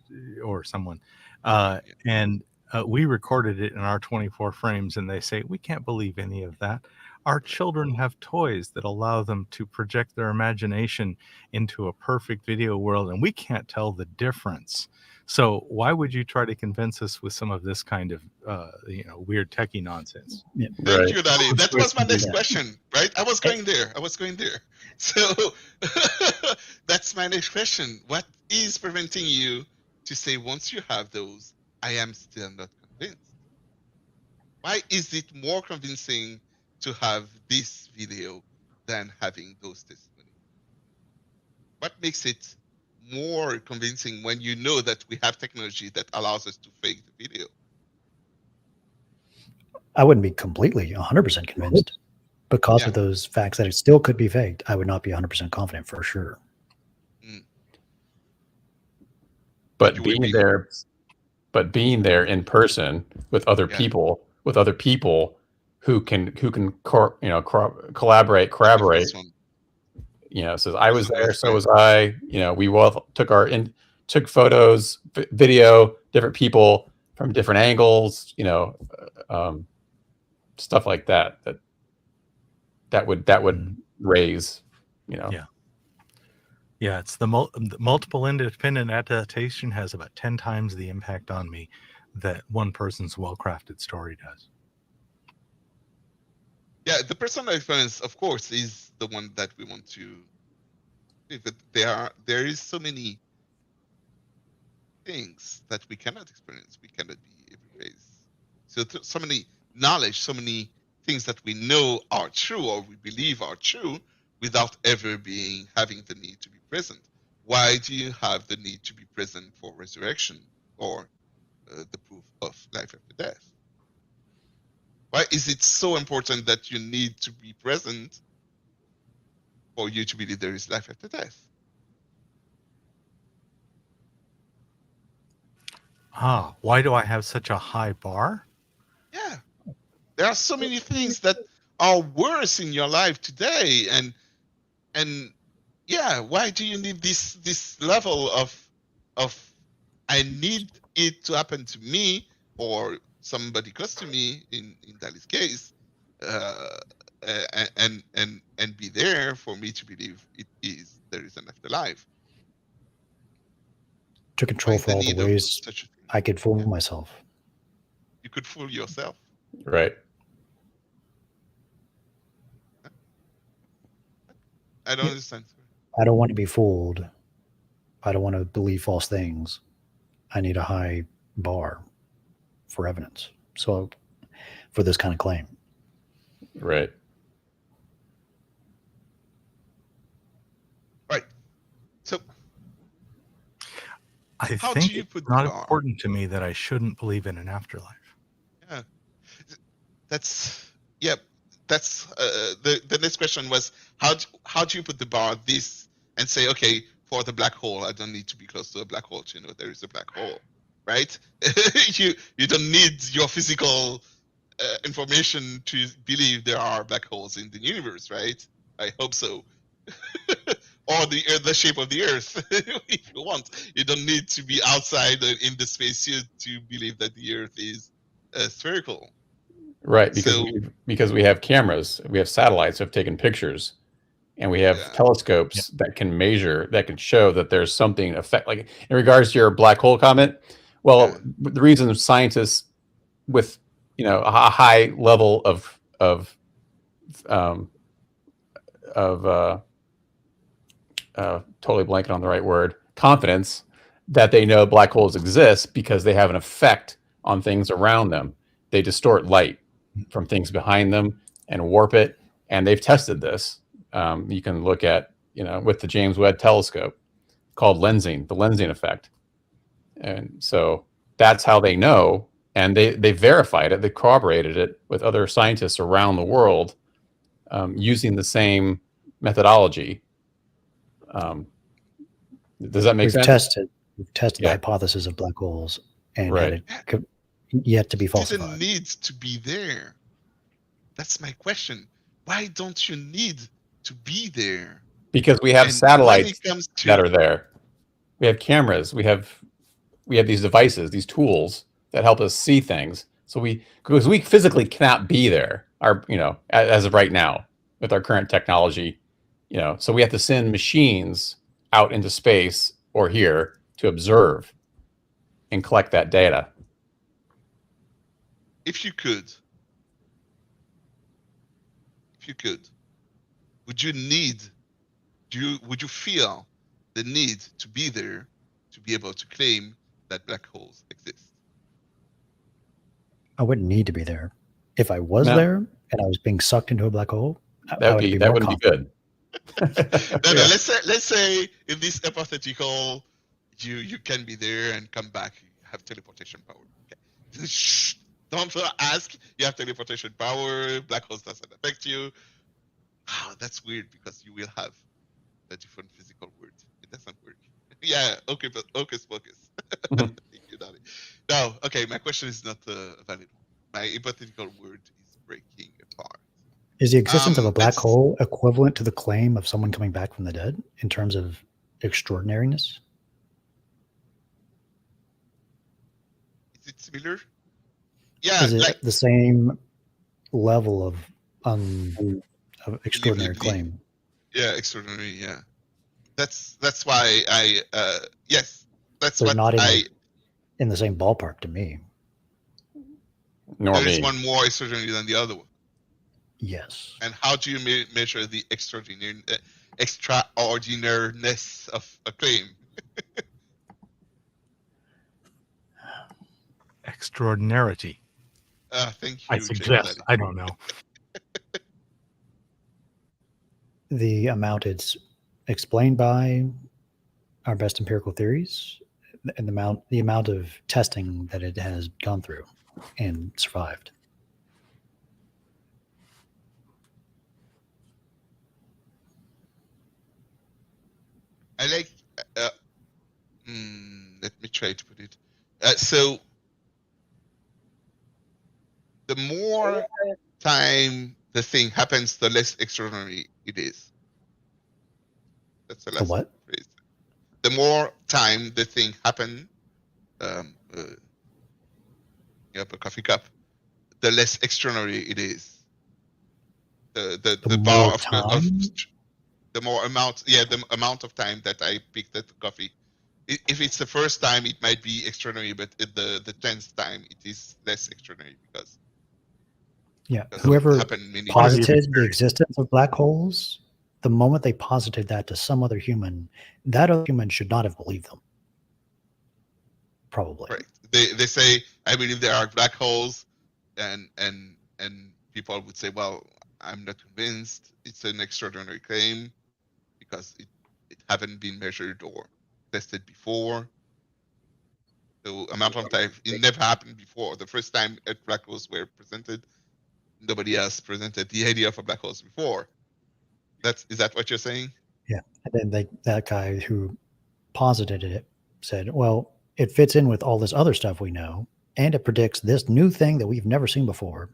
or someone, and we recorded it in our 24 frames, and they say, we can't believe any of that. Our children have toys that allow them to project their imagination into a perfect video world, and we can't tell the difference. So why would you try to convince us with some of this kind of weird techie nonsense?
Yeah.
Thank you, Dali. That was my next
Yeah.
question, right? I was going there. So that's my next question. What is preventing you to say, once you have those, I am still not convinced? Why is it more convincing to have this video than having those testimonies? What makes it more convincing when you know that we have technology that allows us to fake the video?
I wouldn't be completely 100% convinced because
Yeah.
of those facts that it still could be faked. I would not be 100% confident for sure.
But
You would
being there in person with other
Yeah.
people who can collaborate, corroborate.
This one.
Says I was there, so was I. We both took photos, video, different people from different angles. Stuff like that. That would raise.
Yeah, it's the multiple independent adaptation has about 10 times the impact on me that one person's well-crafted story does.
Yeah, the personal experience, of course, is the one that we want to. But there is so many things that we cannot experience. We cannot be every place. So many knowledge, so many things that we know are true or we believe are true, without ever having the need to be present. Why do you have the need to be present for resurrection or the proof of life after death? Why is it so important that you need to be present for you to believe there is life after death?
Why do I have such a high bar?
Yeah. There are so many things that are worse in your life today, and yeah, why do you need this level of I need it to happen to me or somebody close to me in Dali's case, and be there for me to believe there is an afterlife?
To control for all the ways I could fool myself.
You could fool yourself.
Right.
I don't understand.
I don't want to be fooled. I don't want to believe false things. I need a high bar for evidence. So for this kind of claim.
Right.
Right. So
I
how
think
do you
it's
put
not
the bar?
important to me that I shouldn't believe in an afterlife.
Yeah. That's the next question was how do you put the bar this and say, okay, for the black hole, I don't need to be close to a black hole to know there is a black hole, right? you don't need your physical information to believe there are black holes in the universe, right? I hope so. Or the shape of the Earth, if you want. You don't need to be outside in the spacesuit to believe that the Earth is spherical.
Right,
So
because we have cameras, we have satellites that have taken pictures, and we have telescopes that can measure, that can show that there's something effect. Like in regards to your black hole comment, well, the reason scientists with a high level of totally blanking on the right word, confidence that they know black holes exist because they have an effect on things around them. They distort light from things behind them and warp it. And they've tested this. You can look at, with the James Webb Telescope called lensing, the lensing effect. And so that's how they know. And they verified it. They corroborated it with other scientists around the world using the same methodology. Does that make sense?
We've tested the hypothesis of black holes and
right.
had it yet to be falsified.
It doesn't need to be there. That's my question. Why don't you need to be there?
Because we have satellites that are there. We have cameras. We have these devices, these tools that help us see things. So because we physically cannot be there, as of right now with our current technology, so we have to send machines out into space or here to observe and collect that data.
If you could, would you feel the need to be there to be able to claim that black holes exist?
I wouldn't need to be there. If I was there and I was being sucked into a black hole,
that wouldn't be good.
No, let's say in this hypothetical, you can be there and come back. You have teleportation power. Okay. Shh, don't ask. You have teleportation power. Black holes doesn't affect you. Oh, that's weird because you will have a different physical world. It doesn't work. Yeah, okay, but hocus pocus. Thank you, Dali. No, okay. My question is not valid. My hypothetical world is breaking apart.
Is the existence of a black hole equivalent to the claim of someone coming back from the dead in terms of extraordinariness?
Is it similar? Yeah.
Is it the same level of extraordinary claim?
Yeah, extraordinary. Yeah. That's why yes. That's
They're
what
not in the same ballpark to me.
There is one more extraordinary than the other one.
Yes.
And how do you measure the extraordinariness of a claim?
Extraordinarity.
Thank you.
I suggest. I don't know.
The amount it's explained by our best empirical theories, and the amount of testing that it has gone through and survived.
I like. Let me try to put it. So, the more time the thing happens, the less extraordinary it is. That's the last phrase. The more time the thing happens, you have a coffee cup, the less extraordinary it is. The bar of the more amount, the amount of time that I picked at the coffee. If it's the first time, it might be extraordinary, but the 10th time, it is less extraordinary because
whoever posited the existence of black holes the moment they posited that to some other human, that other human should not have believed them. Probably.
Right. They say, I believe there are black holes, and people would say, well, I'm not convinced. It's an extraordinary claim because it haven't been measured or tested before. So amount of time, it never happened before. The first time black holes were presented, nobody else presented the idea of a black holes before. Is that what you're saying?
Yeah. And then that guy who posited it said, well, it fits in with all this other stuff we know, and it predicts this new thing that we've never seen before.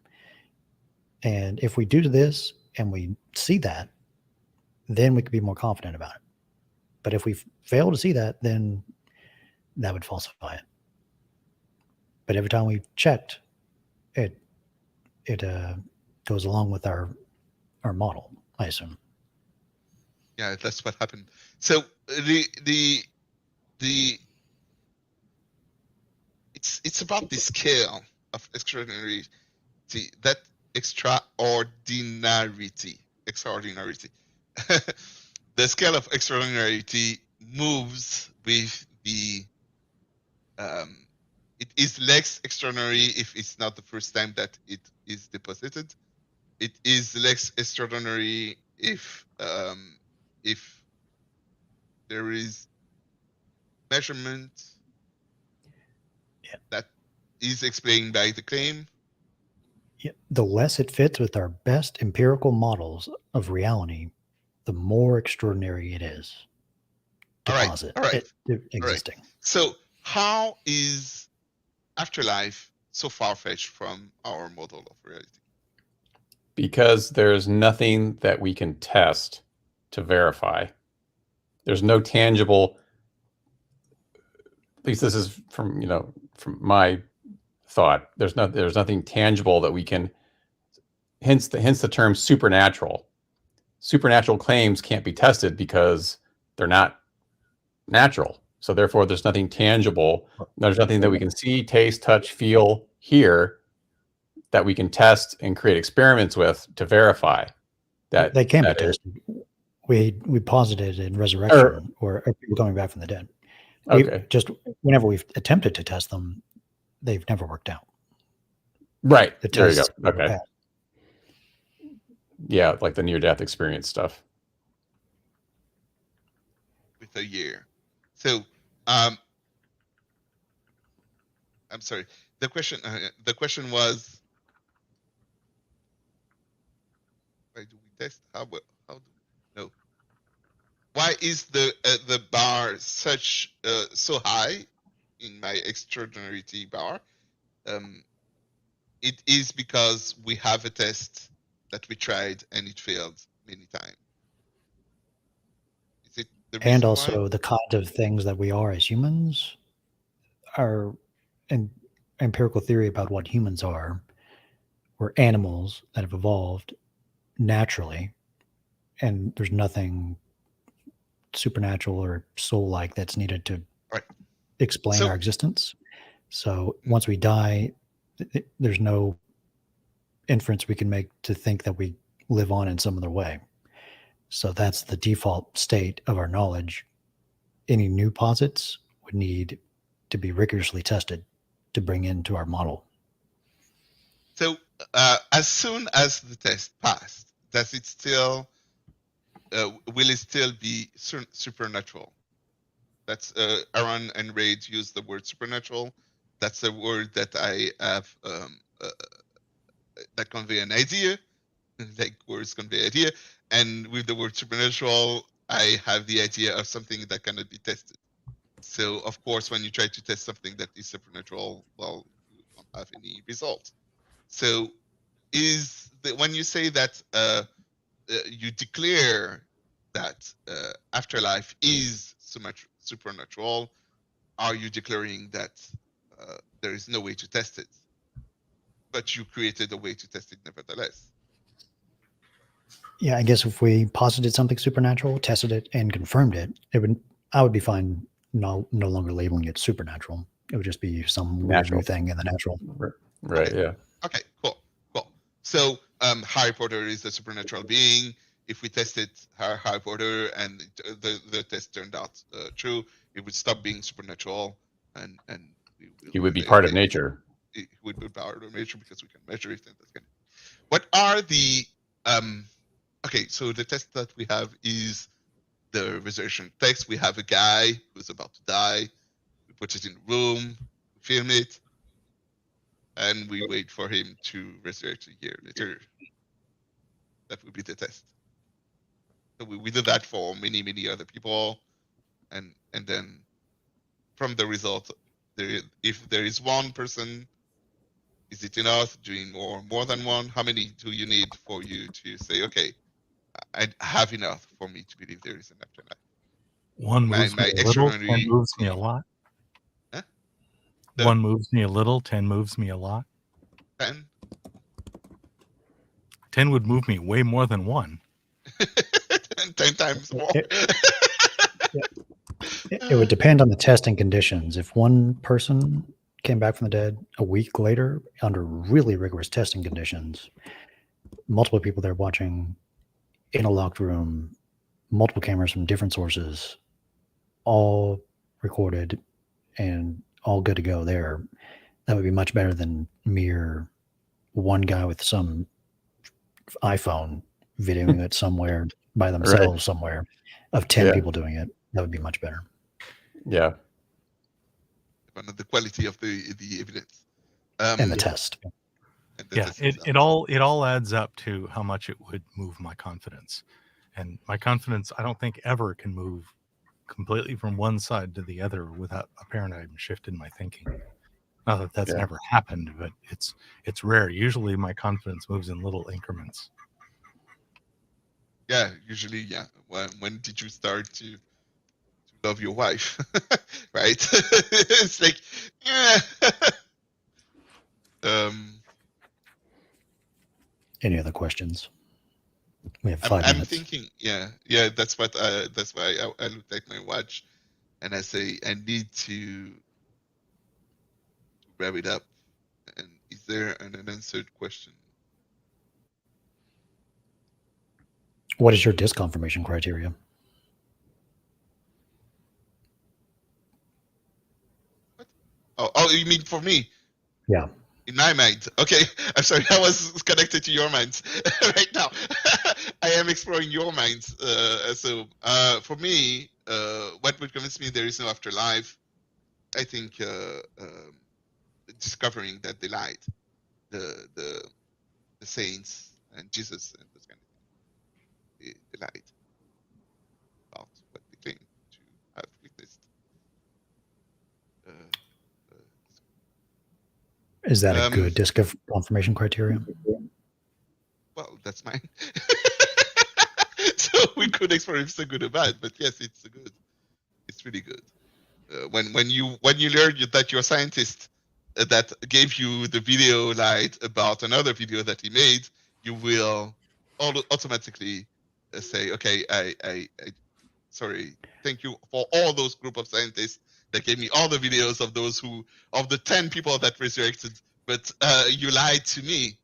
And if we do this and we see that, then we could be more confident about it. But if we fail to see that, then that would falsify it. But every time we've checked, it goes along with our model, I assume.
Yeah, that's what happened. So it's about the scale of extraordinarity, that extraordinarity. The scale of extraordinarity moves with the it is less extraordinary if it's not the first time that it is deposited. It is less extraordinary if there is measurement that is explained by the claim.
Yeah, the less it fits with our best empirical models of reality, the more extraordinary it is to posit it existing.
Right. So how is afterlife so far-fetched from our model of reality?
Because there's nothing that we can test to verify. There's no tangible, at least this is from my thought, there's nothing tangible that we can, hence the term supernatural. Supernatural claims can't be tested because they're not natural. So therefore there's nothing tangible. There's nothing that we can see, taste, touch, feel, hear that we can test and create experiments with to verify that
they can be tested. We posited in resurrection or people coming back from the dead.
Okay.
Just whenever we've attempted to test them, they've never worked out.
Right.
The
there you go. Okay.
Passed.
Yeah, like the near-death experience stuff.
With a year. So, I'm sorry. The question was, why do we test? How do we know? Why is the bar so high in my extraordinarity bar? It is because we have a test that we tried and it failed many times. Is it the reason
And also
why?
the kind of things that we are as humans are an empirical theory about what humans are. We're animals that have evolved naturally, and there's nothing supernatural or soul-like that's needed to explain our existence. So once we die, there's no inference we can make to think that we live on in some other way. So that's the default state of our knowledge. Any new posits would need to be rigorously tested to bring into our model.
So as soon as the test passed, does it still will it still be supernatural? That's Aaron and Reid used the word supernatural. That's a word that I have that convey an idea, like words convey idea. And with the word supernatural, I have the idea of something that cannot be tested. So of course, when you try to test something that is supernatural, well, you don't have any result. So when you say that you declare that afterlife is supernatural, are you declaring that there is no way to test it, but you created a way to test it nevertheless?
Yeah, I guess if we posited something supernatural, tested it, and confirmed it, I would be fine no longer labeling it supernatural. It would just be some natural new thing in the natural.
Right.
Okay.
Yeah.
Okay. Cool. So Harry Potter is a supernatural being. if we tested high order and the test turned out true, it would stop being supernatural, and
He would be
say,
part of
okay,
nature.
it would be part of nature because we can measure it and that's kind of. What are the okay, so the test that we have is the resurrection text. We have a guy who's about to die. We put it in a room, film it, and we wait for him to resurrect a year later. That would be the test. So we did that for many other people, and then from the result, if there is one person, is it enough? Doing more than one? How many do you need for you to say, okay, I have enough for me to believe there is an afterlife?
One moves me a little, 10 moves me a lot.
Huh?
One moves me a little, 10 moves me a lot.
10?
10 would move me way more than 1.
10 times more.
It would depend on the testing conditions. If one person came back from the dead a week later under really rigorous testing conditions, multiple people there watching in a locked room, multiple cameras from different sources, all recorded and all good to go there, that would be much better than mere one guy with some iPhone videoing it somewhere by themselves somewhere of 10 people doing it. That would be much better.
Yeah.
On the quality of the evidence.
And the test.
And the
Yeah,
test
it
itself.
all adds up to how much it would move my confidence. And my confidence, I don't think ever can move completely from one side to the other without a paradigm shift in my thinking. Not that that's never happened, but it's rare. Usually my confidence moves in little increments.
Yeah, usually, yeah. When did you start to love your wife? Right? It's like, yeah.
Any other questions? We have 5
I'm
minutes.
thinking, yeah. That's why I looked at my watch, and I say I need to wrap it up. And is there an unanswered question?
What is your disconfirmation criteria?
Oh, you mean for me?
Yeah.
In my mind. Okay. I'm sorry. I was connected to your minds right now. I am exploring your minds. So for me, what would convince me there is no afterlife, I think discovering that they lied. The saints and Jesus and those kind of things. They lied about what they claim to have witnessed.
Is that a good disconfirmation criteria?
Well, that's mine. So we could explore if it's a good or bad, but yes, it's good. It's really good. When you learn that your scientist that gave you the video lied about another video that he made, you will automatically say, okay, I sorry, thank you for all those group of scientists that gave me all the videos of the 10 people that resurrected, but you lied to me.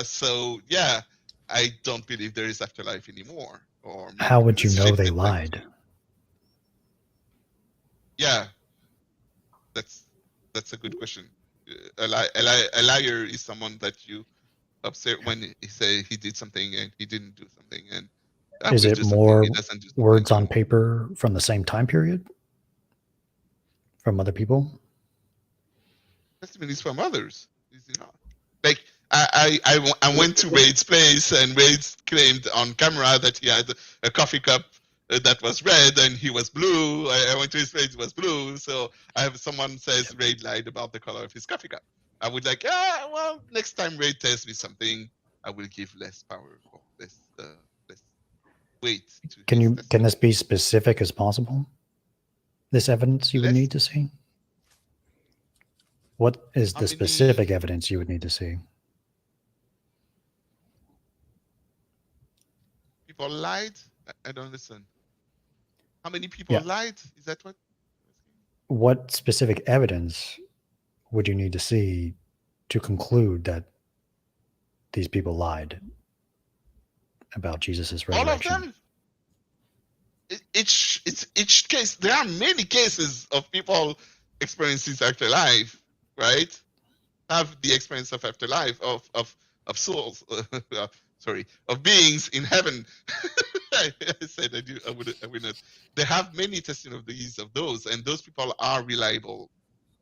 So yeah, I don't believe there is afterlife anymore. Or
how would you know they lied?
Yeah, that's a good question. A liar is someone that you observe when he say he did something and he didn't do something, and
is it more words on paper from the same time period from other people?
Testimonies from others, is it not? Like I went to Reid's place, and Reid claimed on camera that he had a coffee cup that was red and he was blue. I went to his place, it was blue. So I have someone says Reid lied about the color of his coffee cup. I would like, well, next time Reid tells me something, I will give less power or less weight to.
Can this be specific as possible? This evidence you would need to see? What is the specific evidence you would need to see?
People lied? I don't listen. How many people lied? Is that what?
What specific evidence would you need to see to conclude that these people lied? about Jesus's
All of
resurrection?
them. Each case. There are many cases of people experiencing afterlife, right? Have the experience of afterlife of souls. Sorry, of beings in heaven. I said I would not. They have many testimonies of those, and those people are reliable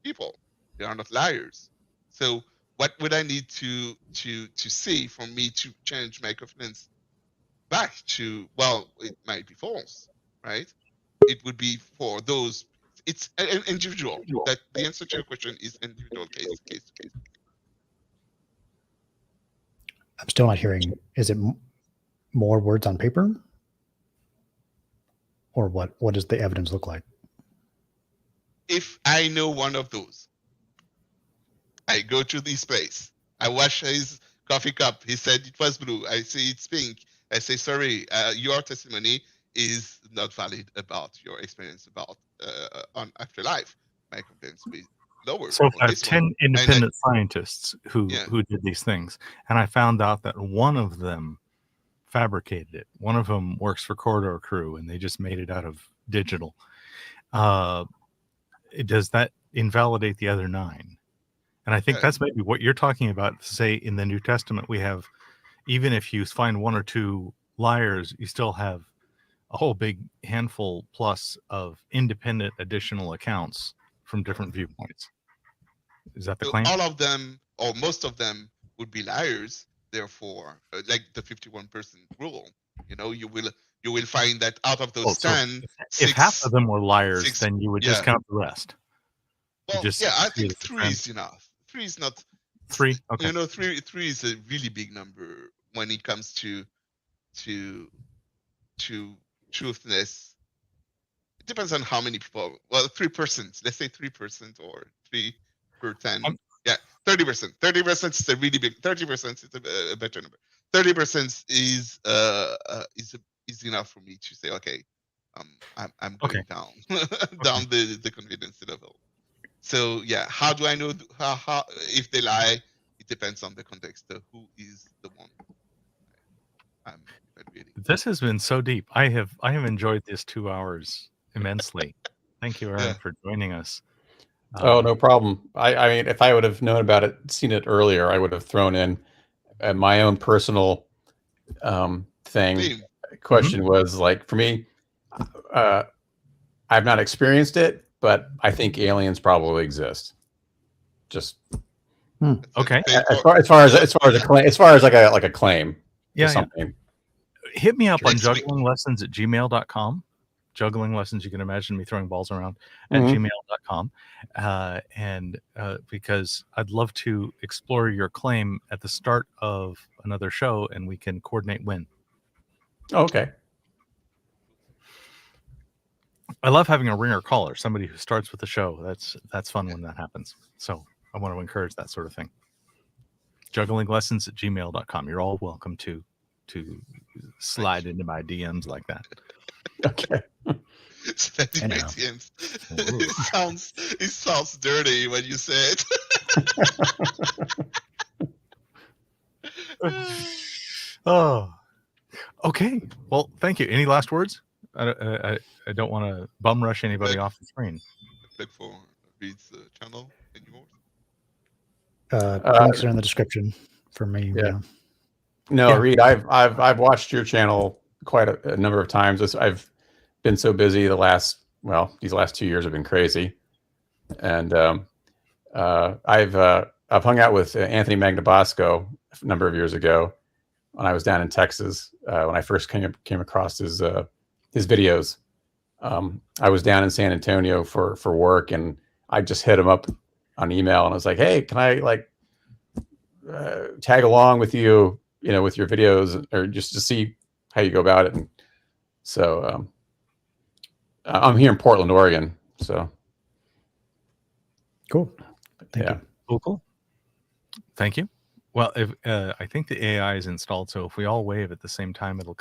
people. They are not liars. So what would I need to see for me to change my confidence back to, well, it might be false, right? It would be for those. It's an individual. That the answer to your question is individual case to case.
I'm still not hearing. Is it more words on paper, or what? What does the evidence look like?
If I know one of those, I go to this place. I wash his coffee cup. He said it was blue. I say it's pink. I say, sorry, your testimony is not valid about your experience about on afterlife. My confidence will be lower.
So if
on
I have
this
10
one.
independent scientists who
Yeah.
did these things, and I found out that one of them fabricated it. One of them works for Corridor Crew, and they just made it out of digital. Does that invalidate the other 9? And I think that's maybe what you're talking about. Say in the New Testament, we have, even if you find 1 or 2 liars, you still have a whole big handful plus of independent additional accounts from different viewpoints. Is that the
So
claim?
all of them, or most of them, would be liars. Therefore, like the 51% rule, you will find that out of those 10,
if half of them were liars,
6,
then you would
yeah.
discount the rest.
Well,
just
yeah, I
see it
think
as a
3
trend.
is enough. 3 is not.
3, okay.
3 is a really big number when it comes to truthness. It depends on how many people. Well, 3%. Let's say 3% or 3 per 10. Yeah, 30%. 30% is a really big. 30% is a better number. 30% is enough for me to say, okay, I'm going down down the confidence level. So yeah, how do I know how if they lie? It depends on the context of who is the one I'm evaluating.
This has been so deep. I have enjoyed this 2 hours immensely. Thank you, Aaron, for joining us.
Oh, no problem. I mean, if I would have known about it, seen it earlier, I would have thrown in my own personal thing. Question was like, for me, I've not experienced it, but I think aliens probably exist. Just
okay.
As far as like a claim.
Yeah.
Something.
Hit me up on jugglinglessons@gmail.com. Juggling lessons, you can imagine me throwing balls around at gmail.com. And because I'd love to explore your claim at the start of another show, and we can coordinate when.
Oh, okay.
I love having a ringer caller, somebody who starts with the show. That's fun when that happens. So I want to encourage that sort of thing. Jugglinglessons@gmail.com. You're all welcome to slide into my DMs like that.
Okay.
DMs. It sounds dirty when you say it.
Oh, okay. Well, thank you. Any last words? I don't want to bum rush anybody off the screen.
Look for Reid's channel and yours.
Links are in the description for me.
Yeah. No, Reid, I've watched your channel quite a number of times. I've been so busy these last 2 years have been crazy, and I've hung out with Anthony Magnabosco a number of years ago when I was down in Texas when I first came across his videos. I was down in San Antonio for work, and I just hit him up on email, and I was like, "Hey, can I tag along with you, with your videos, or just to see how you go about it?" And so I'm here in Portland, Oregon. So
cool. Thank you.
Cool. Thank you. Well, if I think the AI is installed, so if we all wave at the same time, it'll